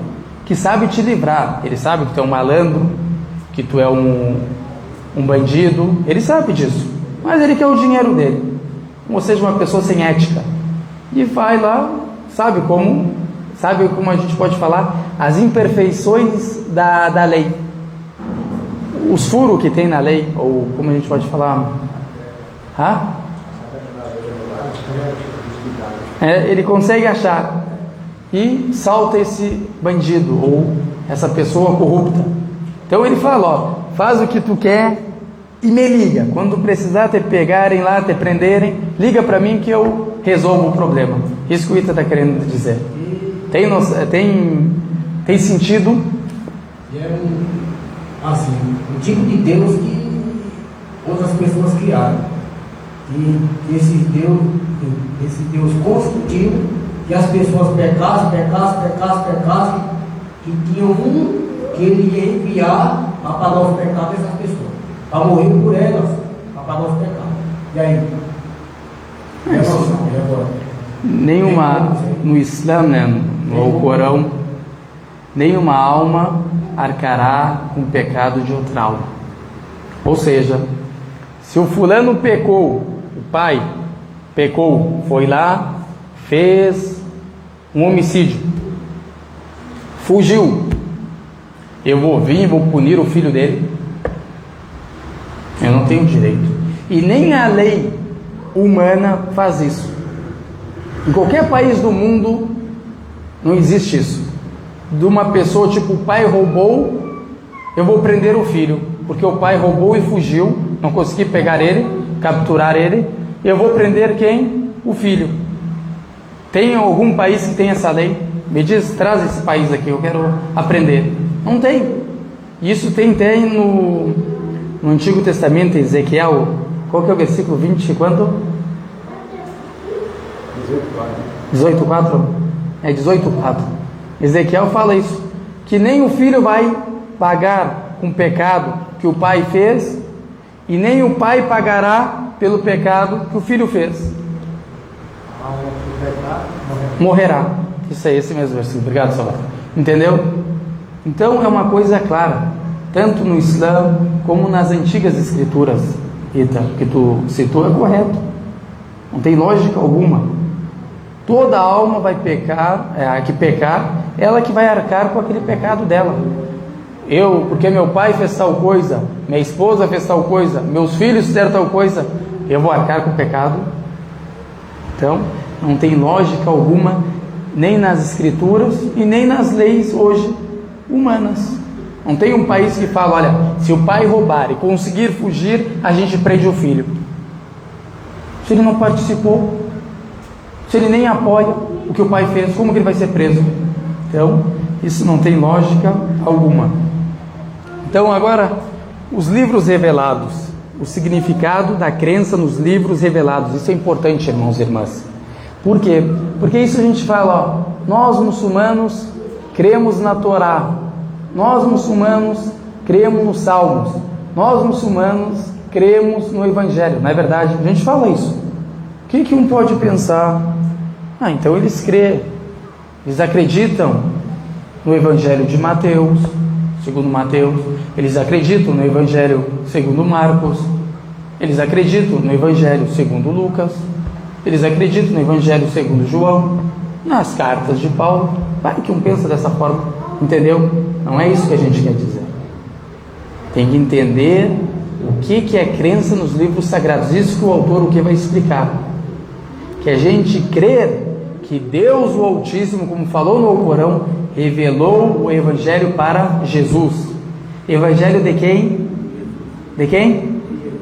[SPEAKER 1] que sabe te livrar. Ele sabe que tu é um malandro, que tu é um bandido. Ele sabe disso, mas ele quer o dinheiro dele. Ou seja, uma pessoa sem ética. E vai lá, sabe como a gente pode falar, as imperfeições da lei, os furos que tem na lei, ou como a gente pode falar, ele consegue achar e salta esse bandido, ou essa pessoa corrupta. Então ele fala, ó, faz o que tu quer e me liga. Quando precisar te pegarem lá, te prenderem, liga para mim que eu resolvo o problema. Isso que o Ita está querendo dizer. Tem sentido?
[SPEAKER 4] É um tipo de Deus que outras pessoas criaram. E esse Deus construtivo, que as pessoas pecassem, que tinha um que ele ia enviar para pagar os pecados dessas pessoas, para morrer por elas, para pagar os pecados. E aí?
[SPEAKER 1] Nenhuma, no Islã, né, no Corão, nenhuma alma arcará com o pecado de outra alma. Ou seja, se o fulano pecou, o pai pecou, foi lá, fez um homicídio, fugiu, eu vou vir e vou punir o filho dele? Eu não tenho direito. E nem a lei humana faz isso. Em qualquer país do mundo não existe isso. De uma pessoa tipo, o pai roubou, eu vou prender o filho, porque o pai roubou e fugiu, não consegui pegar ele, capturar ele, eu vou prender quem? O filho. Tem algum país que tem essa lei? Me diz, traz esse país aqui, eu quero aprender. Não tem. Isso tem no Antigo Testamento, Ezequiel, qual que é o versículo 20 e quanto? 18:4. É 18:4. Ezequiel fala isso, que nem o filho vai pagar com o pecado que o pai fez, e nem o pai pagará pelo pecado que o filho fez. Morrerá. Isso é esse mesmo versículo. Obrigado, Salvador. Entendeu? Então é uma coisa clara, tanto no Islã como nas antigas escrituras. Ita, que tu citou, é correto. Não tem lógica alguma. Toda alma vai pecar, ela que vai arcar com aquele pecado dela. Porque meu pai fez tal coisa, minha esposa fez tal coisa, meus filhos fizeram tal coisa, eu vou arcar com o pecado. Então, não tem lógica alguma, nem nas escrituras e nem nas leis hoje humanas. Não tem um país que fala, olha, se o pai roubar e conseguir fugir, a gente prende o filho. Se ele não participou, se ele nem apoia o que o pai fez, como que ele vai ser preso? Então, isso não tem lógica alguma. Então, agora, os livros revelados, o significado da crença nos livros revelados. Isso é importante, irmãos e irmãs. Por quê? Porque isso a gente fala, ó, nós muçulmanos cremos na Torá, nós muçulmanos cremos nos Salmos, nós muçulmanos cremos no Evangelho. Não é verdade? A gente fala isso. O que um pode pensar? Então eles creem, eles acreditam no Evangelho de Mateus, segundo Mateus, eles acreditam no Evangelho segundo Marcos, eles acreditam no Evangelho segundo Lucas, eles acreditam no Evangelho segundo João, nas cartas de Paulo. Vai que um pensa dessa forma, entendeu? Não é isso que a gente quer dizer. Tem que entender o que é crença nos livros sagrados. Isso que o autor vai explicar. Que a gente crer que Deus, o Altíssimo, como falou no Alcorão, revelou o Evangelho para Jesus. Evangelho de quem? De quem?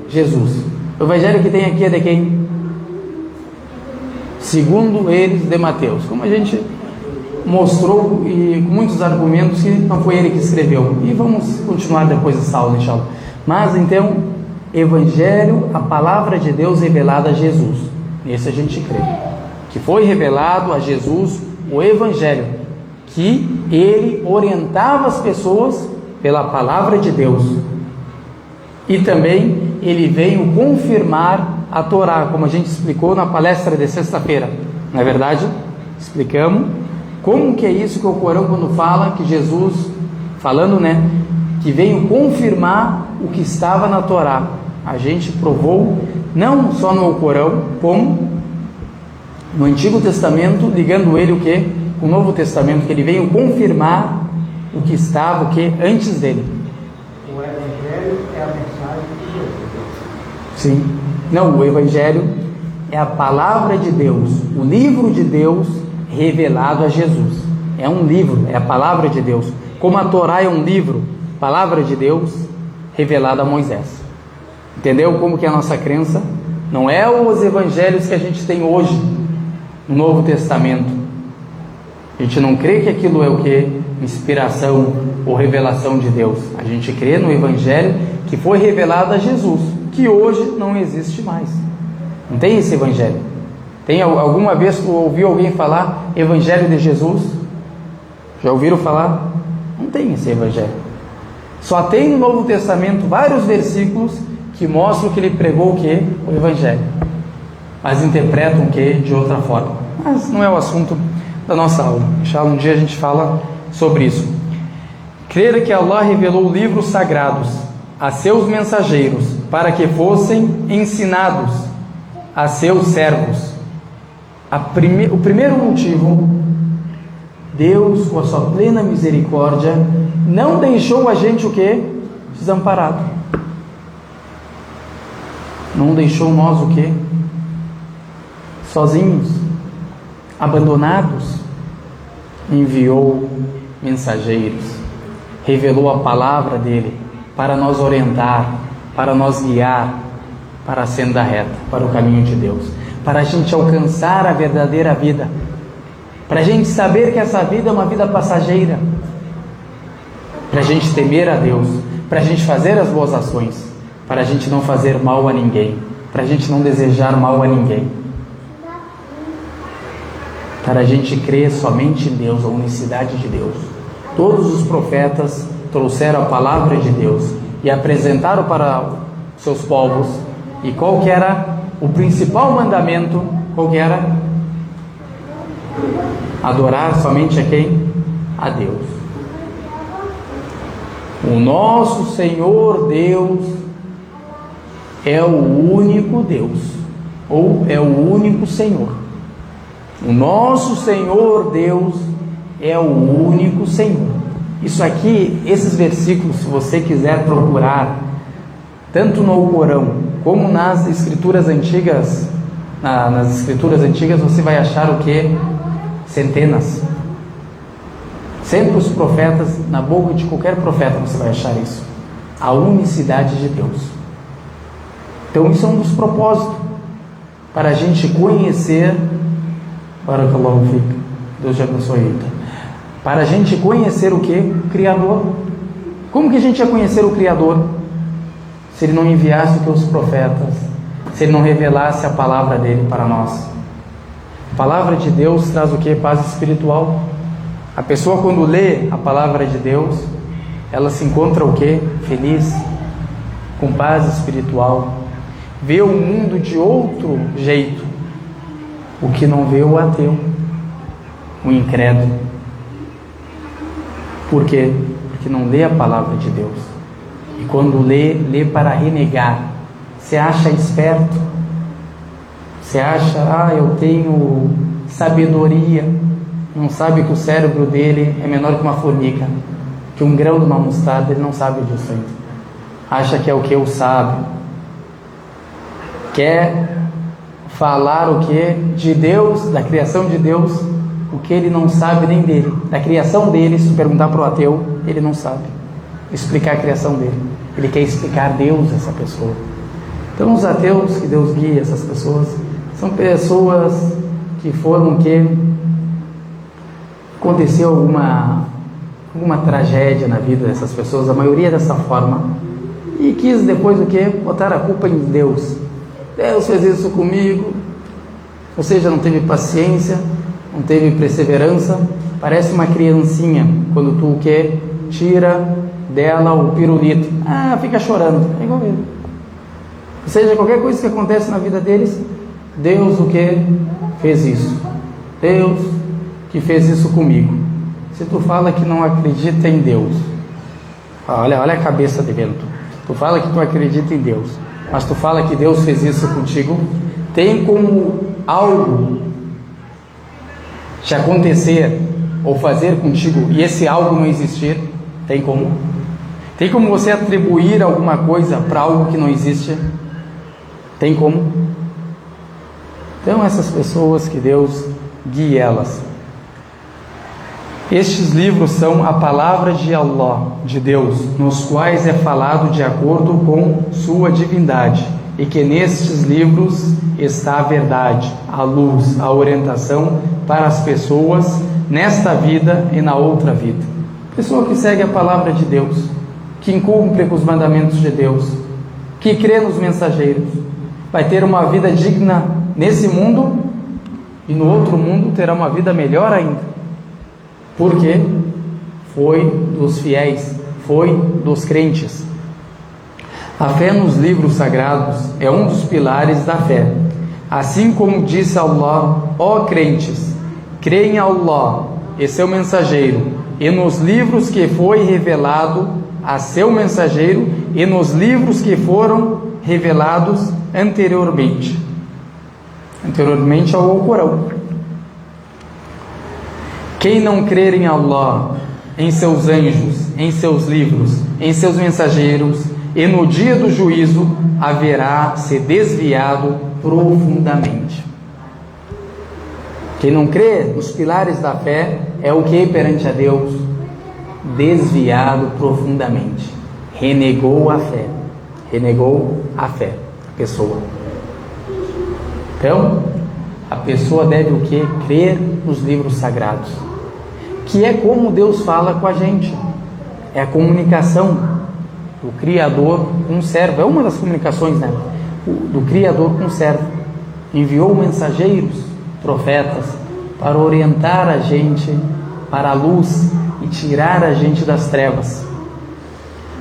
[SPEAKER 1] Jesus. O Evangelho que tem aqui é de quem? Segundo eles, de Mateus. Como a gente mostrou, e com muitos argumentos, que não foi ele que escreveu. E vamos continuar depois dessa aula, inshallah. Mas então, Evangelho, a palavra de Deus revelada a Jesus. Nesse a gente crê. Que foi revelado a Jesus o Evangelho, que ele orientava as pessoas pela palavra de Deus. E também ele veio confirmar a Torá, como a gente explicou na palestra de sexta-feira. Não é verdade? Explicamos como que é isso que o Corão, quando fala que Jesus, falando, que veio confirmar o que estava na Torá. A gente provou, não só no Corão, como no Antigo Testamento, ligando ele com o Novo Testamento, que ele veio confirmar o que estava antes dele.
[SPEAKER 2] O Evangelho é a mensagem de Deus.
[SPEAKER 1] Sim. Não, o Evangelho é a palavra de Deus, o livro de Deus revelado a Jesus. É um livro, é a palavra de Deus, como a Torá é um livro, palavra de Deus, revelada a Moisés. Entendeu como que é a nossa crença? Não é os evangelhos que a gente tem hoje no Novo Testamento. A gente não crê que aquilo é o que? Inspiração ou revelação de Deus. A gente crê no evangelho que foi revelado a Jesus, que hoje não existe mais. Não tem esse evangelho. Tem alguma vez que ouviu alguém falar evangelho de Jesus? Já ouviram falar? Não tem esse evangelho. Só tem no Novo Testamento vários versículos que mostram que ele pregou o que? O evangelho. Mas interpretam o que? De outra forma. Mas não é o assunto da nossa aula. Um dia a gente fala sobre isso. Crer que Allah revelou livros sagrados a seus mensageiros para que fossem ensinados a seus servos. O primeiro motivo, Deus, com a sua plena misericórdia, não deixou a gente o quê? Desamparado. Não deixou nós o quê? Sozinhos, abandonados. Enviou mensageiros, revelou a palavra dele para nos orientar, para nos guiar para a senda reta, para o caminho de Deus, para a gente alcançar a verdadeira vida, para a gente saber que essa vida é uma vida passageira, para a gente temer a Deus, para a gente fazer as boas ações, para a gente não fazer mal a ninguém, para a gente não desejar mal a ninguém, para a gente crer somente em Deus, a unicidade de Deus. Todos os profetas trouxeram a palavra de Deus e apresentaram para seus povos. E qual que era o principal mandamento? Qual que era? Adorar somente a quem? A Deus. O nosso Senhor Deus é o único Deus, ou é o único Senhor. O nosso Senhor Deus é o único Senhor. Isso aqui, esses versículos, se você quiser procurar, tanto no Corão como nas escrituras antigas, nas escrituras antigas você vai achar o que? Centenas. Sempre os profetas, na boca de qualquer profeta você vai achar isso. A unicidade de Deus. Então isso é um dos propósitos, para a gente conhecer, Barakallahu fik, Deus te abençoe, para a gente conhecer o que? O Criador. Como que a gente ia conhecer o Criador? Se ele não enviasse o que os profetas, se ele não revelasse a palavra dele para nós. A palavra de Deus traz o que? Paz espiritual. A pessoa, quando lê a palavra de Deus, ela se encontra o que? Feliz, com paz espiritual, vê o mundo de outro jeito, o que não vê o ateu, o incrédulo. Por quê? Porque não lê a palavra de Deus. E quando lê para renegar. Você acha esperto? Você acha, eu tenho sabedoria. Não sabe que o cérebro dele é menor que uma formiga, que um grão de uma mostarda. Ele não sabe disso ainda. Acha que é o que? O sábio. Quer falar o que? De Deus, da criação de Deus, o que ele não sabe nem dele. Da criação dele, se perguntar para o ateu, ele não sabe explicar a criação dele. Ele quer explicar Deus a essa pessoa. Então os ateus, que Deus guia essas pessoas, são pessoas que foram que aconteceu alguma tragédia na vida dessas pessoas, a maioria dessa forma, e quis depois o que? Botar a culpa em Deus. Deus fez isso comigo. Ou seja, não teve paciência, não teve perseverança. Parece uma criancinha quando tu o que? Tira dela o pirulito, fica chorando, é igual ele. Ou seja, qualquer coisa que acontece na vida deles, Deus o que? Fez isso. Deus que fez isso comigo. Se tu fala que não acredita em Deus, olha a cabeça de vento. Tu fala que tu acredita em Deus, mas tu fala que Deus fez isso contigo, tem como algo te acontecer ou fazer contigo e esse algo não existir? Tem como? Tem como você atribuir alguma coisa para algo que não existe? Tem como? Então essas pessoas, que Deus guie elas. Estes livros são a palavra de Allah, de Deus, nos quais é falado de acordo com sua divindade, e que nestes livros está a verdade, a luz, a orientação para as pessoas nesta vida e na outra vida. Pessoa que segue a palavra de Deus, que cumpre com os mandamentos de Deus, que crê nos mensageiros, vai ter uma vida digna nesse mundo e no outro mundo terá uma vida melhor ainda. Porque foi dos fiéis, foi dos crentes. A fé nos livros sagrados é um dos pilares da fé. Assim como disse Allah: ó crentes, creem em Allah e seu mensageiro, e nos livros que foi revelado a seu mensageiro, e nos livros que foram revelados anteriormente ao Alcorão. Quem não crer em Allah, em seus anjos, em seus livros, em seus mensageiros, e no dia do juízo, haverá se desviado profundamente. Quem não crê nos pilares da fé é o que perante a Deus? Desviado profundamente. Renegou a fé. Renegou a fé, a pessoa. Então, a pessoa deve o que? Crer nos livros sagrados, que é como Deus fala com a gente. É a comunicação do Criador com o servo. É uma das comunicações, né? Do Criador com o servo. Enviou mensageiros, profetas, para orientar a gente para a luz e tirar a gente das trevas.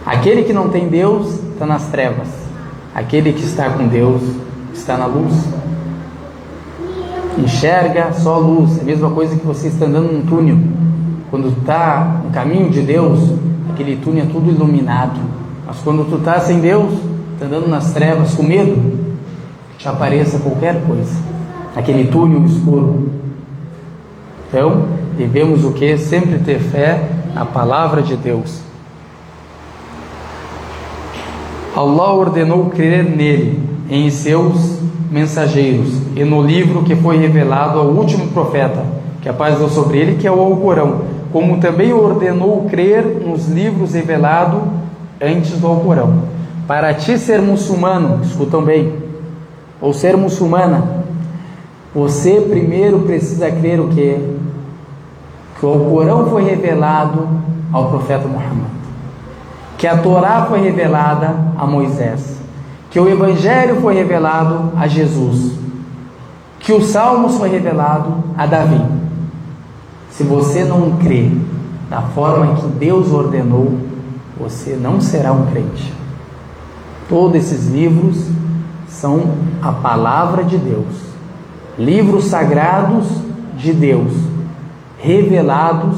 [SPEAKER 1] Aquele que não tem Deus está nas trevas. Aquele que está com Deus está na luz. Enxerga só a luz. É a mesma coisa que você está andando num túnel. Quando está no caminho de Deus, aquele túnel é tudo iluminado. Mas quando tu está sem Deus, está andando nas trevas com medo, te apareça qualquer coisa, aquele túnel escuro. Então, devemos o que? Sempre ter fé na palavra de Deus. Allah ordenou crer nele, em seus mensageiros, e no livro que foi revelado ao último profeta, que a paz Deus sobre ele, que é o Alcorão, como também ordenou crer nos livros revelados antes do Alcorão. Para ti ser muçulmano, escutam bem, ou ser muçulmana, você primeiro precisa crer o quê? Que o Alcorão foi revelado ao profeta Muhammad, que a Torá foi revelada a Moisés, que o Evangelho foi revelado a Jesus, que os Salmos foi revelado a Davi. Se você não crê da forma que Deus ordenou, você não será um crente. Todos esses livros são a palavra de Deus, livros sagrados de Deus, revelados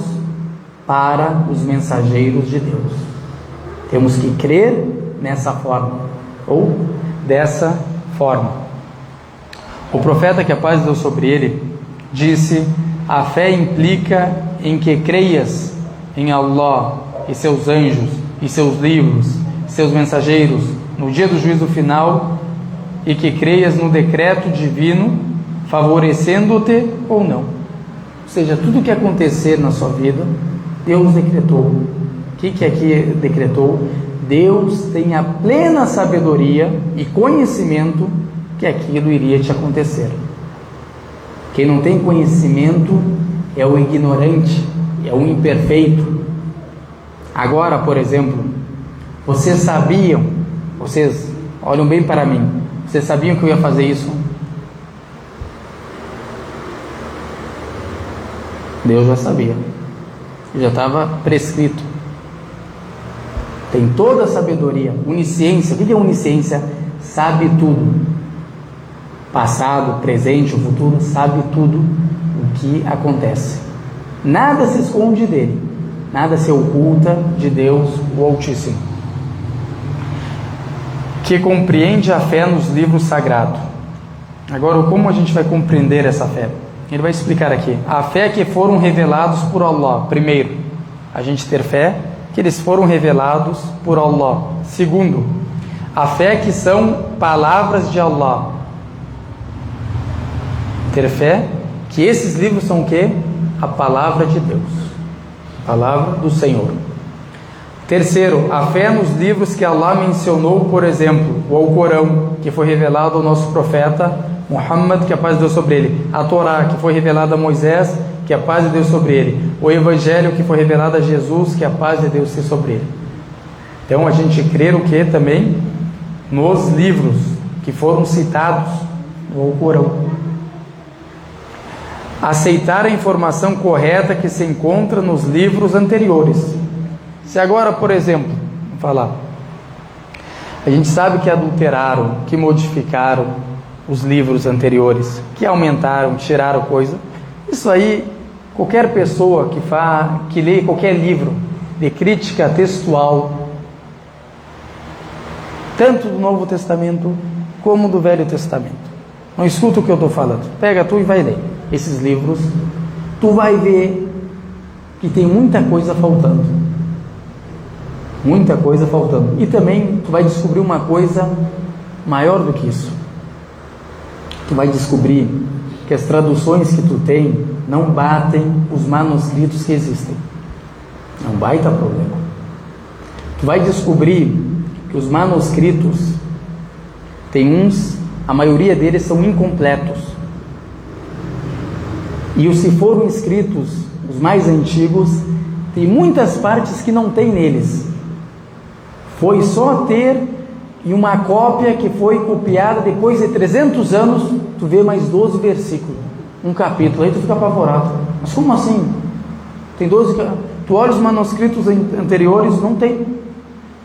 [SPEAKER 1] para os mensageiros de Deus. Temos que crer nessa forma, ou dessa forma. O profeta, que a paz de Deus sobre ele, disse: a fé implica em que creias em Allah e seus anjos, e seus livros, seus mensageiros, no dia do juízo final, e que creias no decreto divino, favorecendo-te ou não. Ou seja, tudo que acontecer na sua vida, Deus decretou. O que aqui decretou? Deus tem a plena sabedoria e conhecimento que aquilo iria te acontecer. Quem não tem conhecimento é o ignorante, é o imperfeito. Agora, por exemplo, vocês olham bem para mim, vocês sabiam que eu ia fazer isso? Deus já sabia, já estava prescrito. Tem toda a sabedoria, onisciência. O que é onisciência? Sabe tudo. Passado, presente, o futuro, sabe tudo o que acontece. Nada se esconde dele, nada se oculta de Deus, o Altíssimo, que compreende a fé nos livros sagrados. Agora, como a gente vai compreender essa fé? Ele vai explicar aqui. A fé que foram revelados por Allah. Primeiro, a gente ter fé que eles foram revelados por Allah. Segundo, a fé que são palavras de Allah. Ter fé que esses livros são o quê? A palavra de Deus. Palavra do Senhor. Terceiro, a fé nos livros que Allah mencionou, por exemplo, o Alcorão, que foi revelado ao nosso profeta Muhammad, que a paz de Deus sobre ele. A Torá, que foi revelada a Moisés, que a paz de Deus sobre ele. O Evangelho, que foi revelado a Jesus, que a paz de Deus seja sobre ele. Então a gente crê o que também? Nos livros que foram citados no Alcorão. Aceitar a informação correta que se encontra nos livros anteriores. Se agora, por exemplo, vamos falar, a gente sabe que adulteraram, que modificaram os livros anteriores, que aumentaram, tiraram coisa, isso aí, qualquer pessoa que lê qualquer livro de crítica textual, tanto do Novo Testamento como do Velho Testamento, não escuta o que eu estou falando, pega tu e vai ler esses livros, tu vai ver que tem muita coisa faltando, e também tu vai descobrir uma coisa maior do que isso. Tu vai descobrir que as traduções que tu tem não batem os manuscritos que existem. É um baita problema. Tu vai descobrir que os manuscritos tem a maioria deles são incompletos. E se foram escritos os mais antigos, tem muitas partes que não tem neles. Foi só ter em uma cópia que foi copiada depois de 300 anos, tu vê mais 12 versículos, um capítulo, aí tu fica apavorado. Mas como assim? Tem 12, tu olha os manuscritos anteriores, não tem.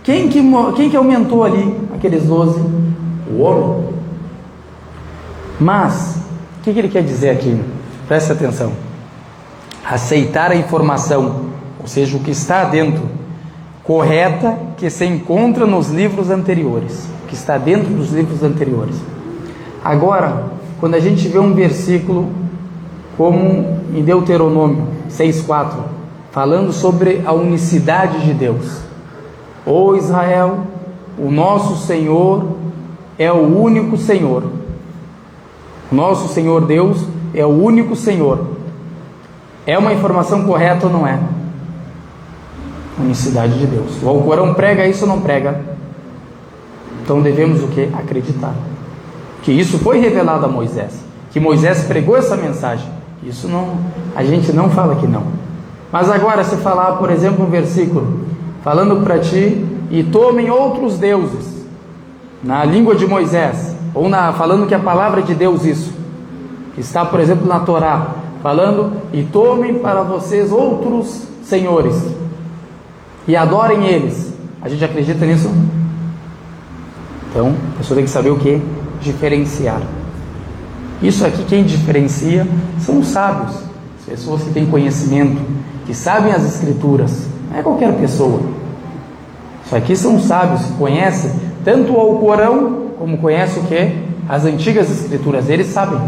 [SPEAKER 1] Quem que aumentou ali aqueles 12? O homem. Mas, o que ele quer dizer aqui? Preste atenção. Aceitar a informação, ou seja, o que está dentro, correta, que se encontra nos livros anteriores, que está dentro dos livros anteriores. Agora, quando a gente vê um versículo como em Deuteronômio 6,4, falando sobre a unicidade de Deus. Ó Israel, o nosso Senhor é o único Senhor. O nosso Senhor Deus é o único Senhor. É uma informação correta ou não é? Unicidade de Deus. O Alcorão prega isso ou não prega? Então devemos o que? Acreditar que isso foi revelado a Moisés, que Moisés pregou essa mensagem. Isso não, a gente não fala que não. Mas agora, se falar, por exemplo, um versículo falando para ti, e tomem outros deuses, na língua de Moisés, ou falando que a palavra de Deus, isso que está, por exemplo, na Torá, falando, e tomem para vocês outros senhores e adorem eles. A gente acredita nisso? Então, a pessoa tem que saber o que? Diferenciar. Isso aqui, quem diferencia são os sábios, as pessoas que têm conhecimento, que sabem as escrituras. Não é qualquer pessoa. Isso aqui são os sábios que conhecem tanto o Alcorão como conhecem o que? As antigas escrituras. Eles sabem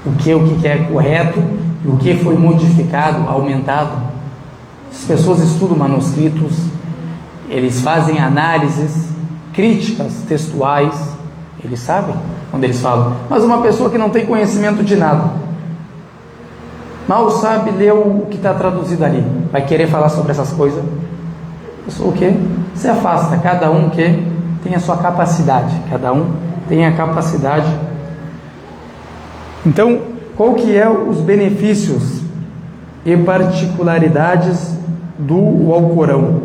[SPEAKER 1] o que é correto e o que foi modificado, aumentado. As pessoas estudam manuscritos, eles fazem análises, críticas textuais, eles sabem quando eles falam. Mas uma pessoa que não tem conhecimento de nada, mal sabe ler o que está traduzido ali, vai querer falar sobre essas coisas. Pessoa o quê? Se afasta, cada um que tem a sua capacidade, cada um tem a capacidade. Então, qual que é os benefícios e particularidades do Alcorão?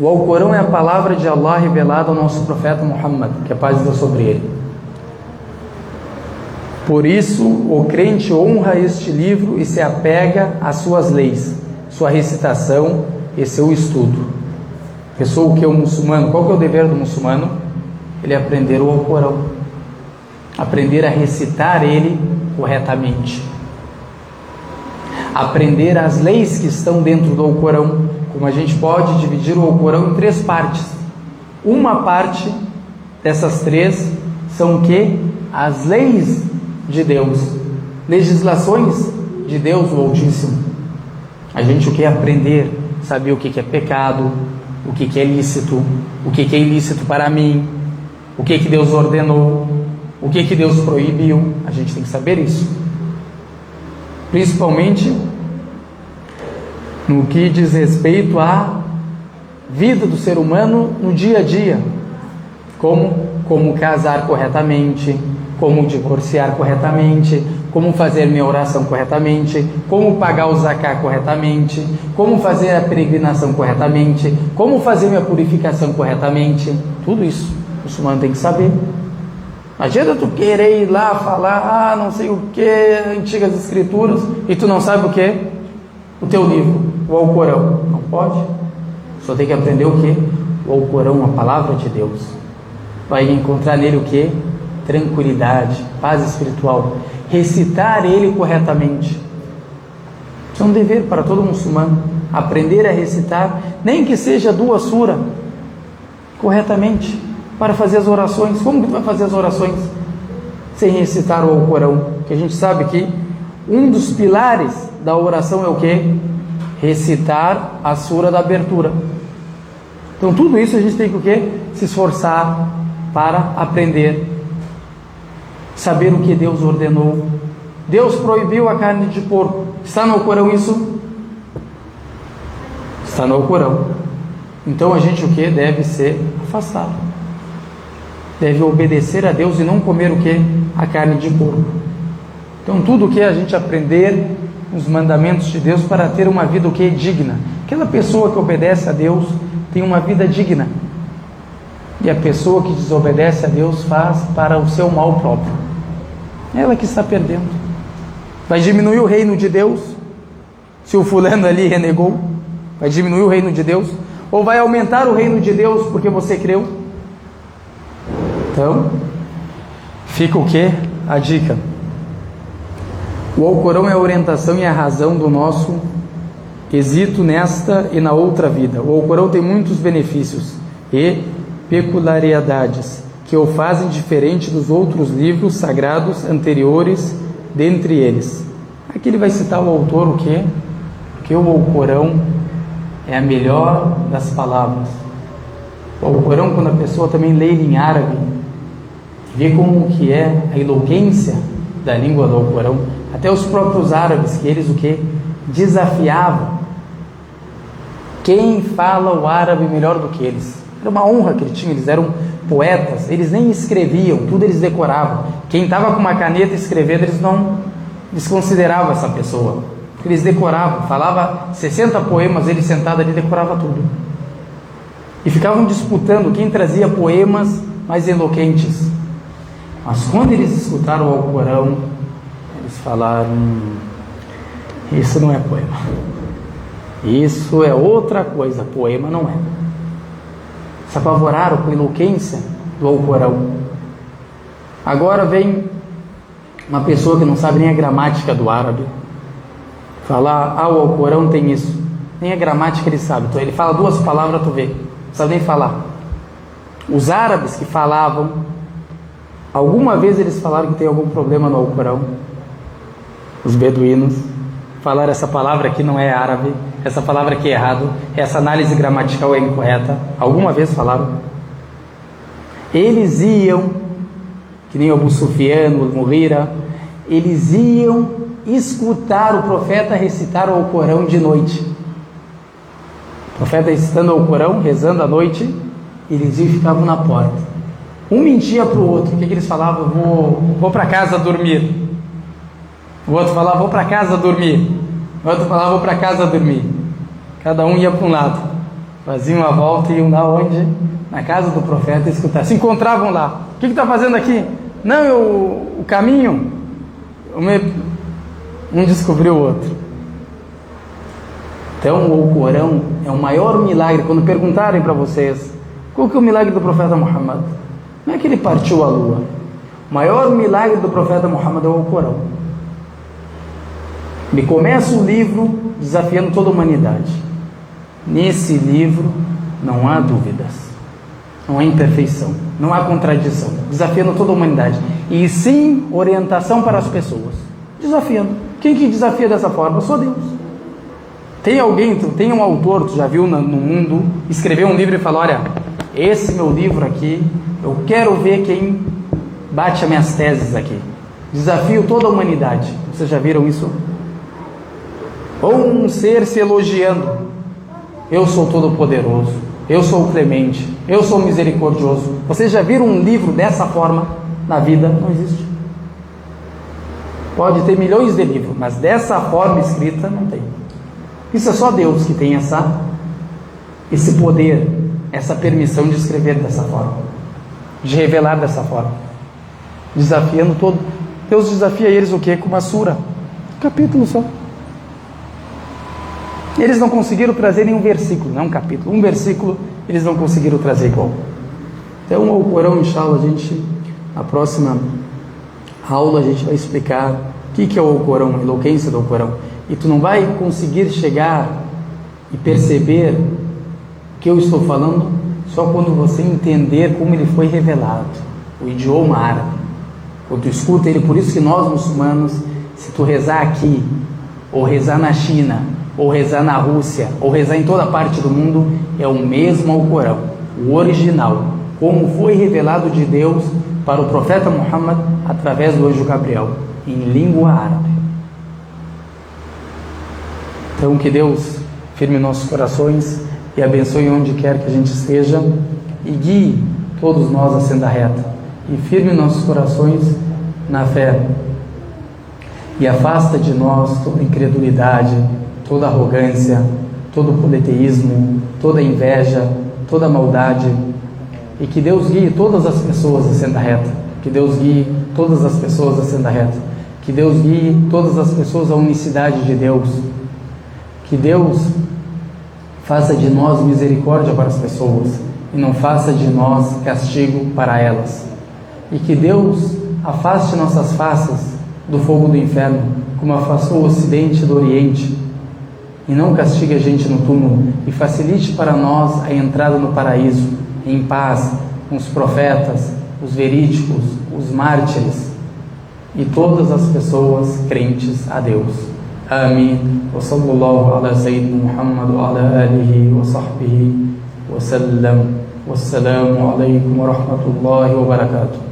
[SPEAKER 1] O Alcorão é a palavra de Allah revelada ao nosso profeta Muhammad, que a paz de Deus sobre ele. Por isso, o crente honra este livro e se apega às suas leis, sua recitação e seu estudo. Pessoa que é o muçulmano, qual que é o dever do muçulmano? Ele aprender o Alcorão, aprender a recitar ele corretamente, aprender as leis que estão dentro do Alcorão. Como a gente pode dividir o Alcorão em 3 partes. Uma parte dessas 3 são o que? As leis de Deus, legislações de Deus o Altíssimo. A gente o que? Aprender, saber o que é pecado, o que é lícito, o que é ilícito para mim, o que Deus ordenou, o que Deus proibiu. A gente tem que saber isso. Principalmente no que diz respeito à vida do ser humano no dia a dia, como casar corretamente, como divorciar corretamente, como fazer minha oração corretamente, como pagar o zakat corretamente, como fazer a peregrinação corretamente, como fazer minha purificação corretamente. Tudo isso o muçulmano tem que saber. Não adianta tu querer ir lá falar, não sei o que, antigas escrituras, e tu não sabe o que? O teu livro, o Alcorão. Não pode. Só tem que aprender o que? O Alcorão, a palavra de Deus. Vai encontrar nele o que? Tranquilidade, paz espiritual. Recitar ele corretamente. Isso é um dever para todo muçulmano. Aprender a recitar, nem que seja 2 suras, corretamente, para fazer as orações. Como que tu vai fazer as orações sem recitar o Alcorão? Porque a gente sabe que um dos pilares da oração é o que? Recitar a sura da abertura. Então tudo isso a gente tem que o quê? Se esforçar para aprender, saber o que Deus ordenou. Deus proibiu a carne de porco. Está no Alcorão isso? Está no Alcorão. Então a gente o que? Deve ser afastado. Deve obedecer a Deus e não comer o que? A carne de porco. Então tudo o que a gente aprender os mandamentos de Deus para ter uma vida o que? Digna. Aquela pessoa que obedece a Deus tem uma vida digna. E a pessoa que desobedece a Deus faz para o seu mal próprio. Ela que está perdendo. Vai diminuir o reino de Deus se o fulano ali renegou? Vai diminuir o reino de Deus? Ou vai aumentar o reino de Deus porque você creu? Então, fica o que? A dica. O Alcorão é a orientação e a razão do nosso êxito nesta e na outra vida. O Alcorão tem muitos benefícios e peculiaridades que o fazem diferente dos outros livros sagrados anteriores, dentre eles. Aqui ele vai citar o autor o quê? Porque o Alcorão é a melhor das palavras. O Alcorão, quando a pessoa também lê ele em árabe, vê como que é a eloquência da língua do Alcorão. Até os próprios árabes, que eles o quê? Desafiavam quem fala o árabe melhor do que eles. Era uma honra que eles tinham, eles eram poetas, eles nem escreviam, tudo eles decoravam. Quem estava com uma caneta escrevendo, eles não desconsideravam essa pessoa, porque eles decoravam, falava 60 poemas, ele sentado ali decorava tudo. E ficavam disputando quem trazia poemas mais eloquentes. Mas quando eles escutaram o Alcorão, eles falaram: isso não é poema, isso é outra coisa, poema não é. Se apavoraram com a eloquência do Alcorão. Agora vem uma pessoa que não sabe nem a gramática do árabe falar: o Alcorão tem isso. Nem a gramática ele sabe. Então, ele fala 2 palavras, tu vê, não sabe nem falar. Os árabes que falavam, alguma vez eles falaram que tem algum problema no Alcorão. Os beduínos falaram: essa palavra aqui não é árabe, essa palavra aqui é errado, essa análise gramatical é incorreta. Alguma vez falaram. Eles iam, que nem o Abu Sufyan, o Mughira, eles iam escutar o profeta recitar o Alcorão de noite. O profeta recitando o Alcorão, rezando à noite, eles iam e ficavam na porta. Um mentia para o outro. O que eles falavam? Vou para casa dormir. O outro falava: vou para casa dormir. O outro falava: vou para casa dormir. Cada um ia para um lado, faziam uma volta e iam lá onde? Na casa do profeta escutar. Se encontravam lá. O que está fazendo aqui? Não, o caminho. Um descobriu o outro. Então o Alcorão é o maior milagre. Quando perguntarem para vocês qual que é o milagre do profeta Muhammad, não é que ele partiu a lua. O maior milagre do profeta Muhammad é o Alcorão. Ele começa o livro desafiando toda a humanidade. Nesse livro não há dúvidas, não há imperfeição, não há contradição, desafiando toda a humanidade, e sim orientação para as pessoas, desafiando. Quem que desafia dessa forma? Só Deus. Tem alguém, tem um autor, tu já viu no mundo, escreveu um livro e falou: olha, esse meu livro aqui, eu quero ver quem bate as minhas teses aqui, desafio toda a humanidade. Vocês já viram isso? ou um ser se elogiando. Eu sou todo-poderoso, eu sou clemente, eu sou misericordioso. Vocês já viram um livro dessa forma na vida? Não existe. Pode ter milhões de livros, mas dessa forma escrita não tem. Isso é só Deus que tem esse poder, essa permissão de escrever dessa forma, de revelar dessa forma, desafiando todo. Deus desafia eles o quê? Com uma sura, capítulo só. Eles não conseguiram trazer nenhum versículo, não um capítulo, um versículo eles não conseguiram trazer igual. Então o Corão, inshallah, na próxima aula a gente vai explicar o que é o Corão, a eloquência do Corão. E tu não vai conseguir chegar e perceber o que eu estou falando só quando você entender como ele foi revelado, o idioma árabe. Quando tu escuta ele, por isso que nós muçulmanos, se tu rezar aqui, ou rezar na China, ou rezar na Rússia, ou rezar em toda parte do mundo, é o mesmo Alcorão, o original, como foi revelado de Deus para o profeta Muhammad através do anjo Gabriel, em língua árabe. Então que Deus firme nossos corações e abençoe onde quer que a gente esteja e guie todos nós a senda reta e firme nossos corações na fé e afasta de nós toda incredulidade, toda arrogância, todo politeísmo, toda inveja, toda maldade, e que Deus guie todas as pessoas a senda reta, que Deus guie todas as pessoas a senda reta, que Deus guie todas as pessoas à unicidade de Deus, que Deus faça de nós misericórdia para as pessoas e não faça de nós castigo para elas, e que Deus afaste nossas faces do fogo do inferno, como afastou o ocidente do oriente, e não castigue a gente no túmulo, e facilite para nós a entrada no paraíso, em paz, com os profetas, os verídicos, os mártires, e todas as pessoas crentes a Deus. Amém. Wa sallallahu ala sayyidina Muhammad wa ala alihi wa sahbihi wa sallam. Wassalamu alaikum wa rahmatullahi wa barakatuh.